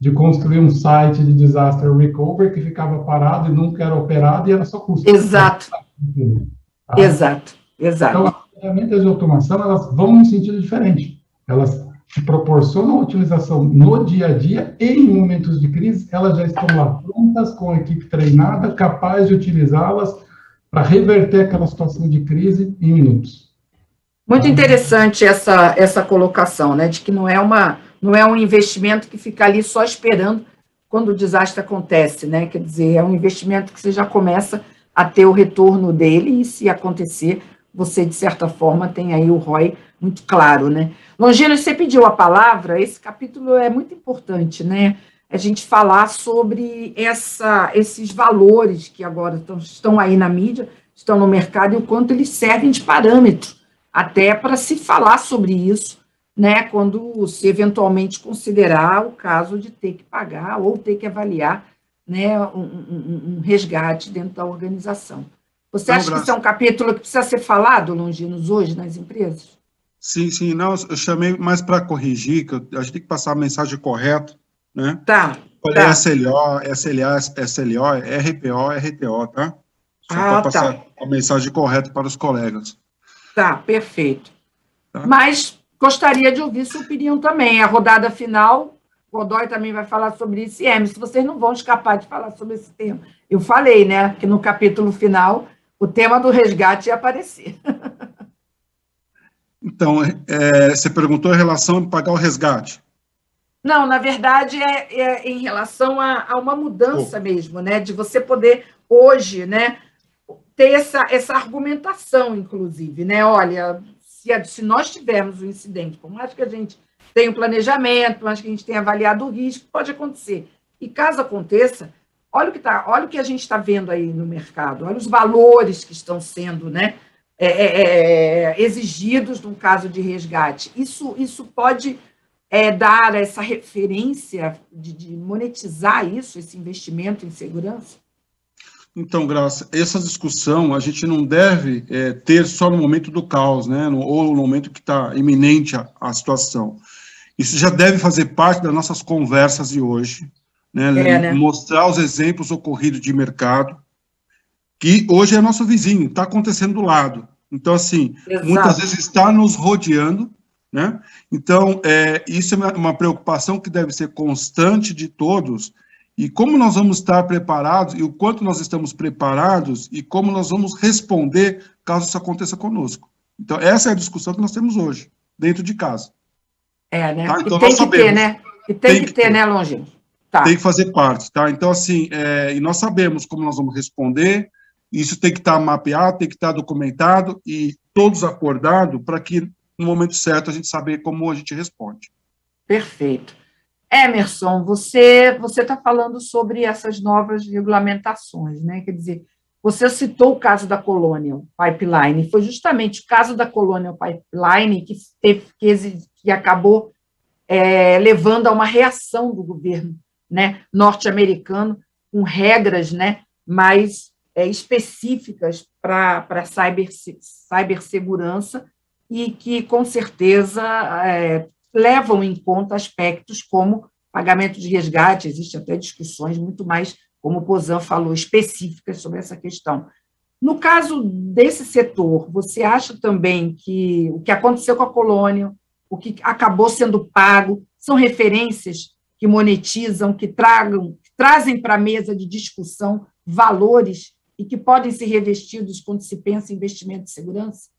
de construir um site de disaster recovery que ficava parado e nunca era operado e era só custo. Exato. Tá? Exato. Então, as ferramentas de automação, elas vão num sentido diferente. Elas te proporcionam a utilização no dia a dia e em momentos de crise, elas já estão lá prontas, com a equipe treinada, capaz de utilizá-las para reverter aquela situação de crise em minutos. Muito interessante essa colocação, né, de que não é um investimento que fica ali só esperando quando o desastre acontece, né, quer dizer, é um investimento que você já começa a ter o retorno dele e, se acontecer, você, de certa forma, tem aí o ROI muito claro, né. Longino, você pediu a palavra, esse capítulo é muito importante, né, a gente falar sobre esses valores que agora estão aí na mídia, estão no mercado e o quanto eles servem de parâmetro, até para se falar sobre isso, né, quando se eventualmente considerar o caso de ter que pagar ou ter que avaliar, né, um resgate dentro da organização. Você acha que isso é um capítulo que precisa ser falado, Longinos, hoje nas empresas? Sim, não, eu chamei mais para corrigir, que a gente tem que passar a mensagem correta, né? Tá. Falei SLO, RPO, RTO, tá? Só para passar a mensagem correta para os colegas. Tá, perfeito. Tá. Mas gostaria de ouvir sua opinião também. A rodada final, o Godoy também vai falar sobre isso, e Emerson, vocês não vão escapar de falar sobre esse tema. Eu falei, né, que no capítulo final o tema do resgate ia aparecer. Então, você perguntou em relação a pagar o resgate? Não, na verdade, é em relação a uma mudança mesmo, né, de você poder hoje, né, ter essa argumentação, inclusive, né? Olha, se nós tivermos um incidente, por mais que a gente tenha um planejamento, por mais que a gente tenha avaliado o risco, pode acontecer. E caso aconteça, olha o que a gente está vendo aí no mercado, olha os valores que estão sendo, né, exigidos num caso de resgate. Isso pode dar essa referência de monetizar isso, esse investimento em segurança? Então, Graça, essa discussão a gente não deve ter só no momento do caos, né, ou no momento que está iminente a situação. Isso já deve fazer parte das nossas conversas de hoje, né? Mostrar os exemplos ocorridos de mercado, que hoje é nosso vizinho, está acontecendo do lado. Então, assim, exato, muitas vezes está nos rodeando, né? Então, isso é uma preocupação que deve ser constante de todos. E como nós vamos estar preparados, e o quanto nós estamos preparados, e como nós vamos responder caso isso aconteça conosco. Então, essa é a discussão que nós temos hoje, dentro de casa. Né? Tá? Então, tem que ter, né? E tem que ter, né, Longino? Tá. Tem que fazer parte, tá? Então, assim, e nós sabemos como nós vamos responder, isso tem que estar mapeado, tem que estar documentado, e todos acordados, para que, no momento certo, a gente saber como a gente responde. Perfeito. Emerson, você está falando sobre essas novas regulamentações, né? Quer dizer, você citou o caso da Colonial Pipeline, foi justamente o caso da Colonial Pipeline que acabou levando a uma reação do governo, né, norte-americano, com regras, né, mais específicas para cibersegurança e que, com certeza, levam em conta aspectos como pagamento de resgate, existem até discussões muito mais, como o Posan falou, específicas sobre essa questão. No caso desse setor, você acha também que o que aconteceu com a Colônia, o que acabou sendo pago, são referências que monetizam, que trazem para a mesa de discussão valores e que podem ser revestidos quando se pensa em investimento de segurança?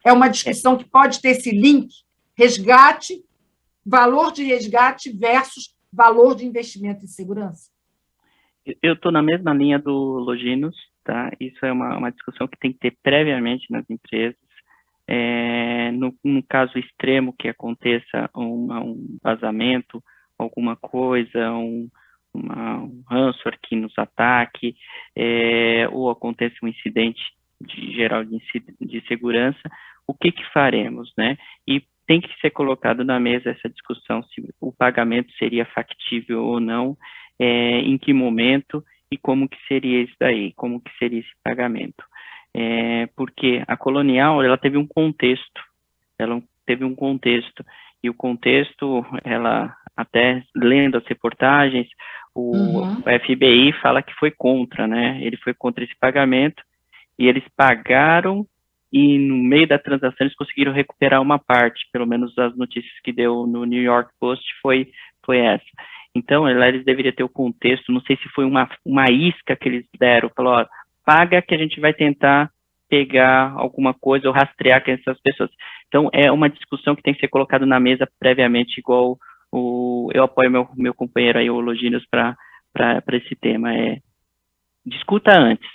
É uma discussão que pode ter esse link, resgate, valor de resgate versus valor de investimento em segurança? Eu estou na mesma linha do Longinos, tá? Isso é uma discussão que tem que ter previamente nas empresas. No caso extremo que aconteça um vazamento, alguma coisa, um ransomware que nos ataque, ou acontece um incidente geral de segurança, o que faremos, né? E tem que ser colocado na mesa essa discussão se o pagamento seria factível ou não, em que momento e como que seria isso daí, como que seria esse pagamento. Porque a Colonial, ela teve um contexto, e o contexto, ela, até lendo as reportagens, o FBI fala que foi contra, né? Ele foi contra esse pagamento, e eles pagaram, e no meio da transação eles conseguiram recuperar uma parte, pelo menos as notícias que deu no New York Post foi essa. Então, eles deveriam ter o contexto, não sei se foi uma isca que eles deram, falou, ó, paga que a gente vai tentar pegar alguma coisa ou rastrear quem essas pessoas. Então, é uma discussão que tem que ser colocada na mesa previamente, igual eu apoio meu companheiro aí, o Longinos, para esse tema. Discuta antes,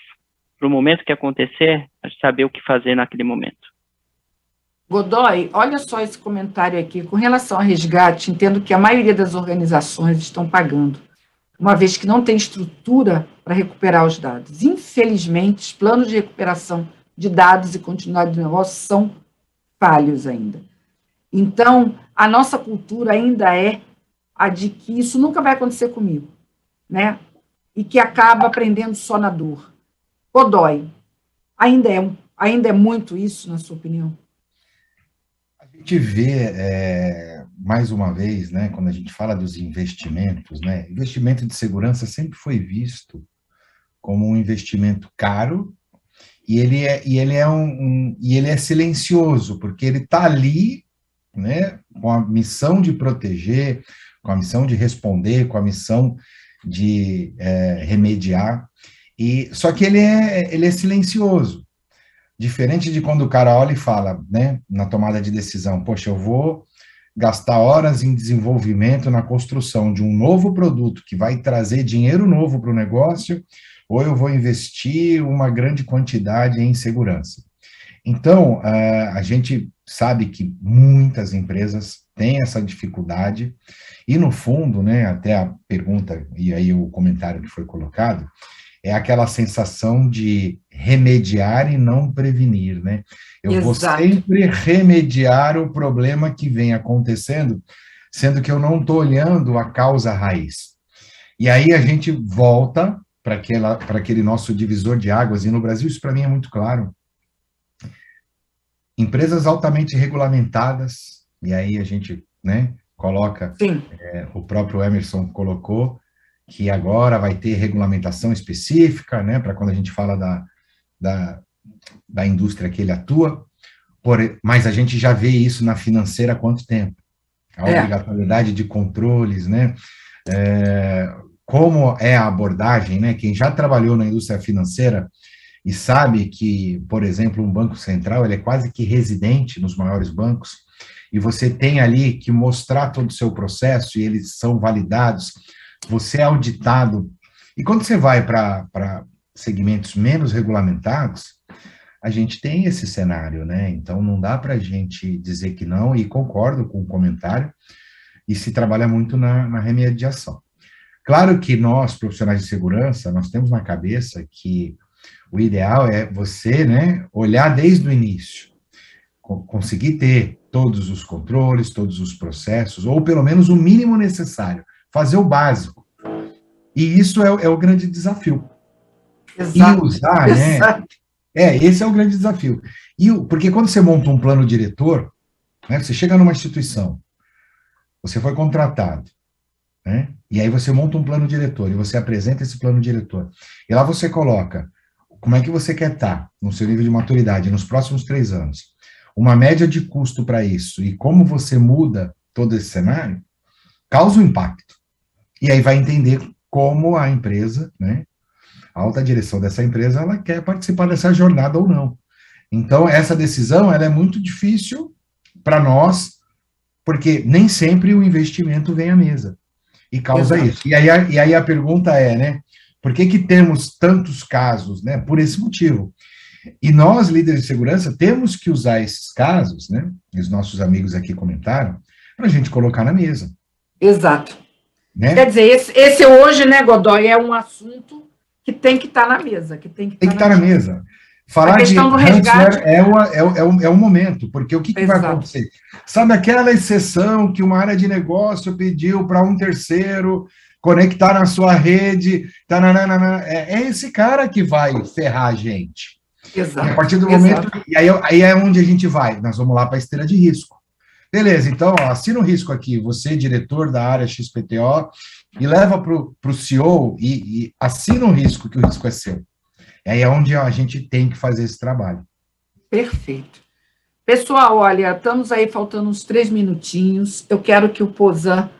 para o momento que acontecer, a gente saber o que fazer naquele momento. Godoy, olha só esse comentário aqui. Com relação ao resgate, entendo que a maioria das organizações estão pagando, uma vez que não tem estrutura para recuperar os dados. Infelizmente, os planos de recuperação de dados e continuidade do negócio são falhos ainda. Então, a nossa cultura ainda é a de que isso nunca vai acontecer comigo, né? E que acaba aprendendo só na dor. Godoy, ainda é muito isso, na sua opinião? A gente vê, mais uma vez, né, quando a gente fala dos investimentos, né, investimento de segurança sempre foi visto como um investimento caro, e ele é silencioso, porque ele está ali, né, com a missão de proteger, com a missão de responder, com a missão de remediar, só que ele é silencioso. Diferente de quando o cara olha e fala, né, na tomada de decisão, poxa, eu vou gastar horas em desenvolvimento, na construção de um novo produto que vai trazer dinheiro novo para o negócio, ou eu vou investir uma grande quantidade em segurança. Então, a gente sabe que muitas empresas têm essa dificuldade, e no fundo, né, até a pergunta, e aí o comentário que foi colocado, é aquela sensação de remediar e não prevenir, né? Eu vou sempre remediar o problema que vem acontecendo, sendo que eu não estou olhando a causa raiz. E aí a gente volta para aquele nosso divisor de águas, e no Brasil isso para mim é muito claro. Empresas altamente regulamentadas, e aí a gente, né, coloca, o próprio Emerson colocou, que agora vai ter regulamentação específica, né, para quando a gente fala da indústria que ele atua, mas a gente já vê isso na financeira há quanto tempo? A obrigatoriedade de controles, né, como é a abordagem, né, quem já trabalhou na indústria financeira e sabe que, por exemplo, um banco central, ele é quase que residente nos maiores bancos, e você tem ali que mostrar todo o seu processo, e eles são validados, você é auditado, e quando você vai para segmentos menos regulamentados, a gente tem esse cenário, né? Então não dá para a gente dizer que não, e concordo com o comentário, e se trabalha muito na remediação. Claro que nós, profissionais de segurança, nós temos na cabeça que o ideal é você, né, olhar desde o início, conseguir ter todos os controles, todos os processos, ou pelo menos o mínimo necessário, fazer o básico. E isso é o grande desafio. Exato. E usar, né? Esse é o grande desafio. Porque quando você monta um plano diretor, né, você chega numa instituição, você foi contratado, né, e aí você monta um plano diretor, e você apresenta esse plano diretor. E lá você coloca como é que você quer estar no seu nível de maturidade nos próximos 3 anos, uma média de custo para isso, e como você muda todo esse cenário, causa um impacto. E aí vai entender como a empresa, né, a alta direção dessa empresa, ela quer participar dessa jornada ou não. Então, essa decisão, ela é muito difícil para nós, porque nem sempre o investimento vem à mesa e causa Exato. isso. E aí a pergunta é, né, por que temos tantos casos, né, por esse motivo. E nós, líderes de segurança, temos que usar esses casos, né, os nossos amigos aqui comentaram, para a gente colocar na mesa. Exato. Né? Quer dizer, esse hoje, né, Godoy, é um assunto que tem que estar na mesa. Que tem que estar na mesa. Falar de do resgate é um momento, porque o que vai acontecer? Sabe aquela exceção que uma área de negócio pediu para um terceiro conectar na sua rede, é esse cara que vai ferrar a gente. Exato. E a partir do momento... E aí é onde a gente vai, nós vamos lá para a esteira de risco. Beleza, então, ó, assina o risco aqui, você, diretor da área XPTO, e leva para o CEO e assina o risco, que o risco é seu. Aí é onde a gente tem que fazer esse trabalho. Perfeito. Pessoal, olha, estamos aí faltando uns 3 minutinhos. Eu quero que o Pozan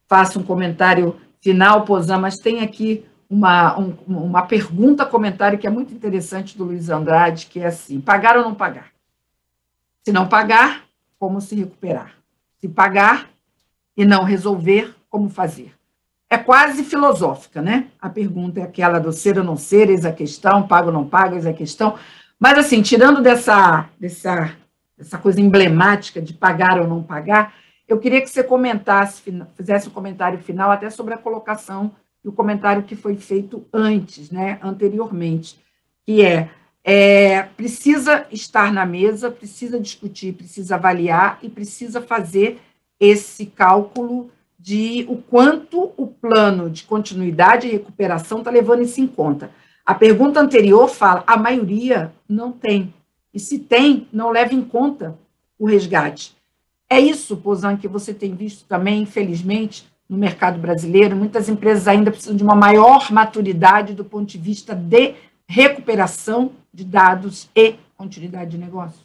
faça um comentário final, Pozan, mas tem aqui uma pergunta, comentário que é muito interessante do Luiz Andrade, que é assim: pagar ou não pagar? Se não pagar, como se recuperar? Se pagar e não resolver, como fazer? É quase filosófica, né? A pergunta é aquela do ser ou não ser, eis a questão, pago ou não pago, eis a questão. Mas, assim, tirando dessa coisa emblemática de pagar ou não pagar, eu queria que você comentasse, fizesse um comentário final até sobre a colocação e o comentário que foi feito antes, né, anteriormente, que precisa estar na mesa, precisa discutir, precisa avaliar e precisa fazer esse cálculo de o quanto o plano de continuidade e recuperação está levando isso em conta. A pergunta anterior fala, a maioria não tem. E se tem, não leva em conta o resgate. É isso, Pozan, que você tem visto também, infelizmente, no mercado brasileiro. Muitas empresas ainda precisam de uma maior maturidade do ponto de vista de recuperação de dados e continuidade de negócio.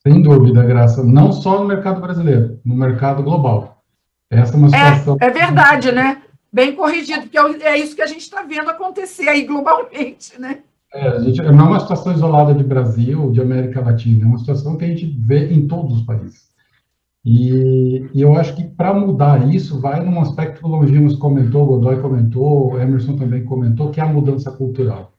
Sem dúvida, Graça. Não só no mercado brasileiro, no mercado global. Essa é uma situação... É verdade, né? Bem corrigido, porque é isso que a gente está vendo acontecer aí globalmente, né? Não é uma situação isolada de Brasil, de América Latina, é uma situação que a gente vê em todos os países. E eu acho que para mudar isso, vai num aspecto que o Longinos comentou, o Godoy comentou, o Emerson também comentou, que é a mudança cultural.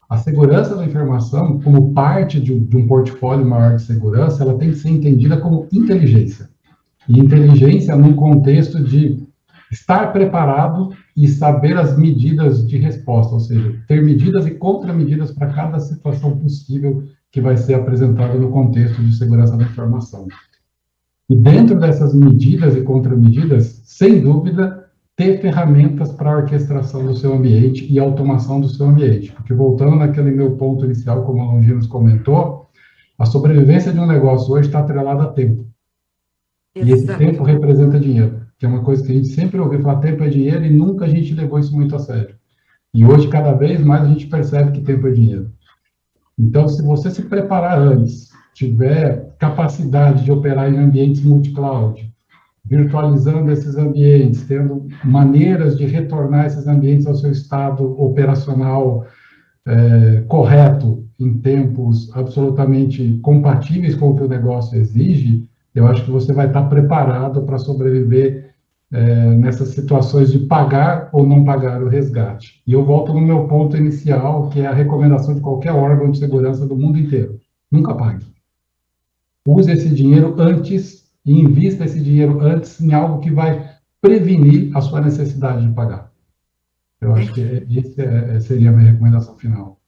A segurança da informação, como parte de um portfólio maior de segurança, ela tem que ser entendida como inteligência. E inteligência num contexto de estar preparado e saber as medidas de resposta, ou seja, ter medidas e contramedidas para cada situação possível que vai ser apresentada no contexto de segurança da informação. E dentro dessas medidas e contramedidas, sem dúvida, ter ferramentas para a orquestração do seu ambiente e automação do seu ambiente. Porque, voltando naquele meu ponto inicial, como o Longinos comentou, a sobrevivência de um negócio hoje está atrelada a tempo. E esse tempo representa dinheiro, que é uma coisa que a gente sempre ouviu falar, tempo é dinheiro, e nunca a gente levou isso muito a sério. E hoje, cada vez mais, a gente percebe que tempo é dinheiro. Então, se você se preparar antes, tiver capacidade de operar em ambientes multi-cloud, virtualizando esses ambientes, tendo maneiras de retornar esses ambientes ao seu estado operacional correto, em tempos absolutamente compatíveis com o que o negócio exige, eu acho que você vai estar preparado para sobreviver nessas situações de pagar ou não pagar o resgate. E eu volto no meu ponto inicial, que é a recomendação de qualquer órgão de segurança do mundo inteiro. Nunca pague. Use esse dinheiro antes e invista esse dinheiro antes em algo que vai prevenir a sua necessidade de pagar. Eu acho que essa seria a minha recomendação final.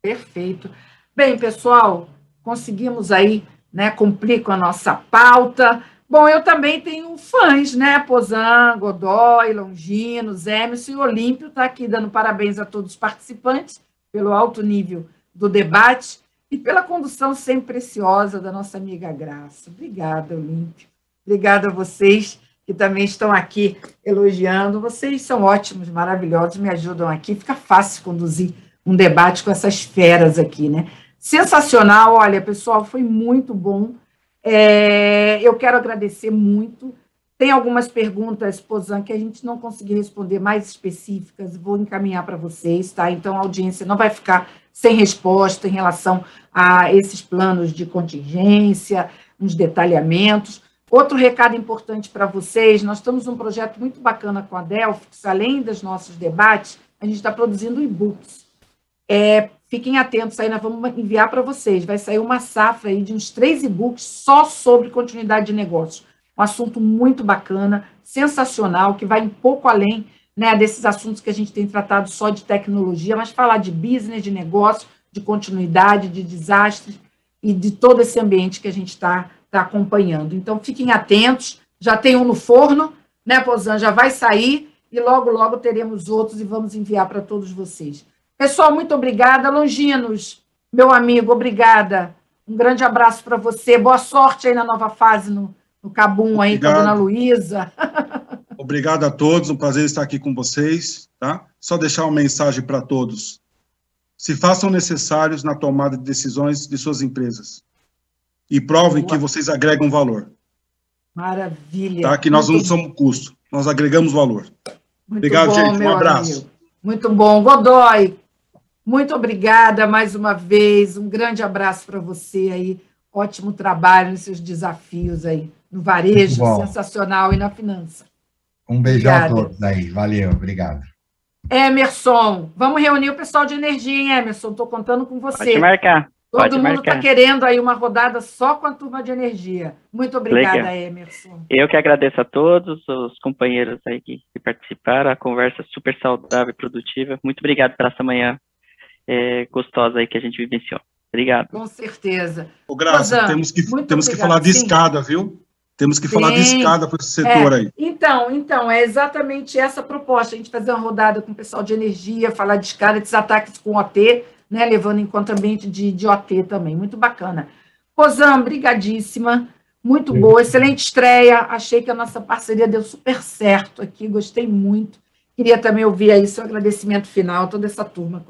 Perfeito. Bem, pessoal, conseguimos aí, né, cumprir com a nossa pauta. Bom, eu também tenho fãs, né? Pozan, Godoy, Longinos, Emerson e Olímpio está aqui dando parabéns a todos os participantes pelo alto nível do debate e pela condução sempre preciosa da nossa amiga Graça. Obrigada, Olímpio. Obrigada a vocês que também estão aqui elogiando. Vocês são ótimos, maravilhosos, me ajudam aqui. Fica fácil conduzir um debate com essas feras aqui, né? Sensacional, olha, pessoal, foi muito bom. Eu quero agradecer muito. Tem algumas perguntas, Pozan, que a gente não conseguiu responder, mais específicas, vou encaminhar para vocês, tá? Então, a audiência não vai ficar sem resposta em relação a esses planos de contingência, uns detalhamentos. Outro recado importante para vocês, nós estamos num projeto muito bacana com a Delphix, além dos nossos debates, a gente está produzindo e-books. Fiquem atentos aí, nós vamos enviar para vocês, vai sair uma safra aí de uns 3 e-books só sobre continuidade de negócio. Um assunto muito bacana, sensacional, que vai um pouco além, né, desses assuntos que a gente tem tratado só de tecnologia, mas falar de business, de negócio, de continuidade, de desastres e de todo esse ambiente que a gente está acompanhando. Então, fiquem atentos, já tem um no forno, né, Pozan, já vai sair e logo, logo teremos outros e vamos enviar para todos vocês. Pessoal, muito obrigada. Longinos, meu amigo, obrigada. Um grande abraço para você. Boa sorte aí na nova fase no Cabum aí com a dona Luísa. Obrigado a todos, um prazer estar aqui com vocês, tá? Só deixar uma mensagem para todos. Se façam necessários na tomada de decisões de suas empresas. E provem que vocês agregam valor. Maravilha. Tá? Que nós não somos custo, nós agregamos valor. Muito obrigado, bom, gente. Um abraço. Amigo. Muito bom. Godoy, muito obrigada mais uma vez. Um grande abraço para você aí. Ótimo trabalho nos seus desafios aí. No varejo, sensacional, e na finança. Um beijão a todos aí. Valeu, obrigado. Emerson, vamos reunir o pessoal de energia, hein, Emerson? Estou contando com você. Pode marcar. Todo mundo está querendo aí uma rodada só com a turma de energia. Muito obrigada, legal. Emerson. Eu que agradeço a todos os companheiros aí que participaram, a conversa super saudável e produtiva. Muito obrigado por essa manhã gostosa aí que a gente vivenciou. Obrigado. Com certeza. Ô, Graça, temos que falar de escada, viu? Temos que falar de escada para esse setor aí. Então, é exatamente essa a proposta, a gente fazer uma rodada com o pessoal de energia, falar de escada, desses ataques com OT, né, levando em conta ambiente de OT também, muito bacana. Pozan, brigadíssima, muito boa, excelente estreia, achei que a nossa parceria deu super certo aqui, gostei muito. Queria também ouvir aí seu agradecimento final, toda essa turma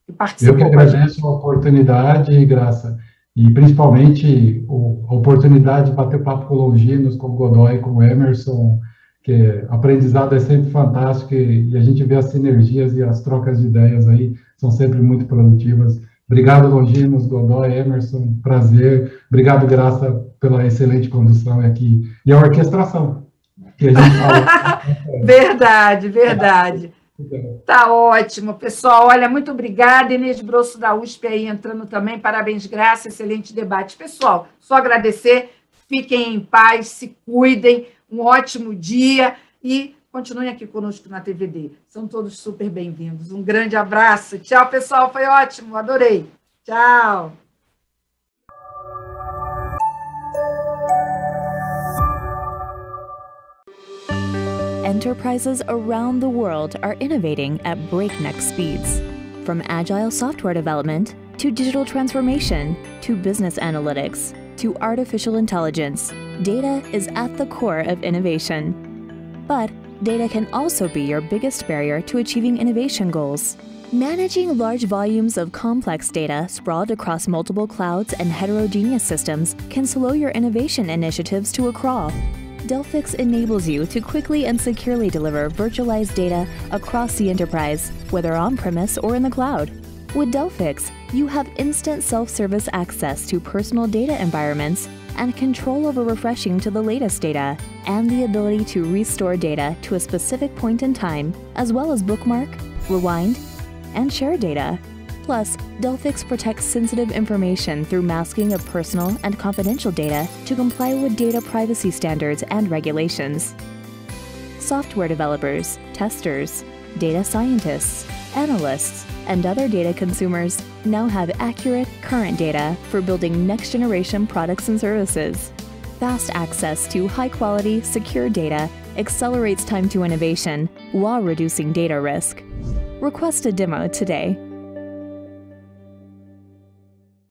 que participou. Eu que agradeço a oportunidade, Graça, e principalmente a oportunidade de bater papo com Longinos, com o Godoy, com o Emerson, que aprendizado é sempre fantástico e a gente vê as sinergias e as trocas de ideias aí, são sempre muito produtivas. Obrigado, Longinos, Godoy, Emerson, prazer. Obrigado, Graça, pela excelente condução aqui e a orquestração que a gente fala. Verdade. Tá ótimo, pessoal. Olha, muito obrigada. Inês Brosso da USP aí entrando também. Parabéns, Graça. Excelente debate. Pessoal, só agradecer. Fiquem em paz, se cuidem. Um ótimo dia e continuem aqui conosco na TVD. São todos super bem-vindos. Um grande abraço. Tchau, pessoal. Foi ótimo. Adorei. Tchau. Enterprises around the world are innovating at breakneck speeds. From agile software development, to digital transformation, to business analytics, to artificial intelligence, data is at the core of innovation. But data can also be your biggest barrier to achieving innovation goals. Managing large volumes of complex data sprawled across multiple clouds and heterogeneous systems can slow your innovation initiatives to a crawl. Delphix enables you to quickly and securely deliver virtualized data across the enterprise, whether on-premise or in the cloud. With Delphix, you have instant self-service access to personal data environments and control over refreshing to the latest data, and the ability to restore data to a specific point in time, as well as bookmark, rewind, and share data. Plus, Delphix protects sensitive information through masking of personal and confidential data to comply with data privacy standards and regulations. Software developers, testers, data scientists, analysts, and other data consumers now have accurate, current data for building next-generation products and services. Fast access to high-quality, secure data accelerates time to innovation while reducing data risk. Request a demo today.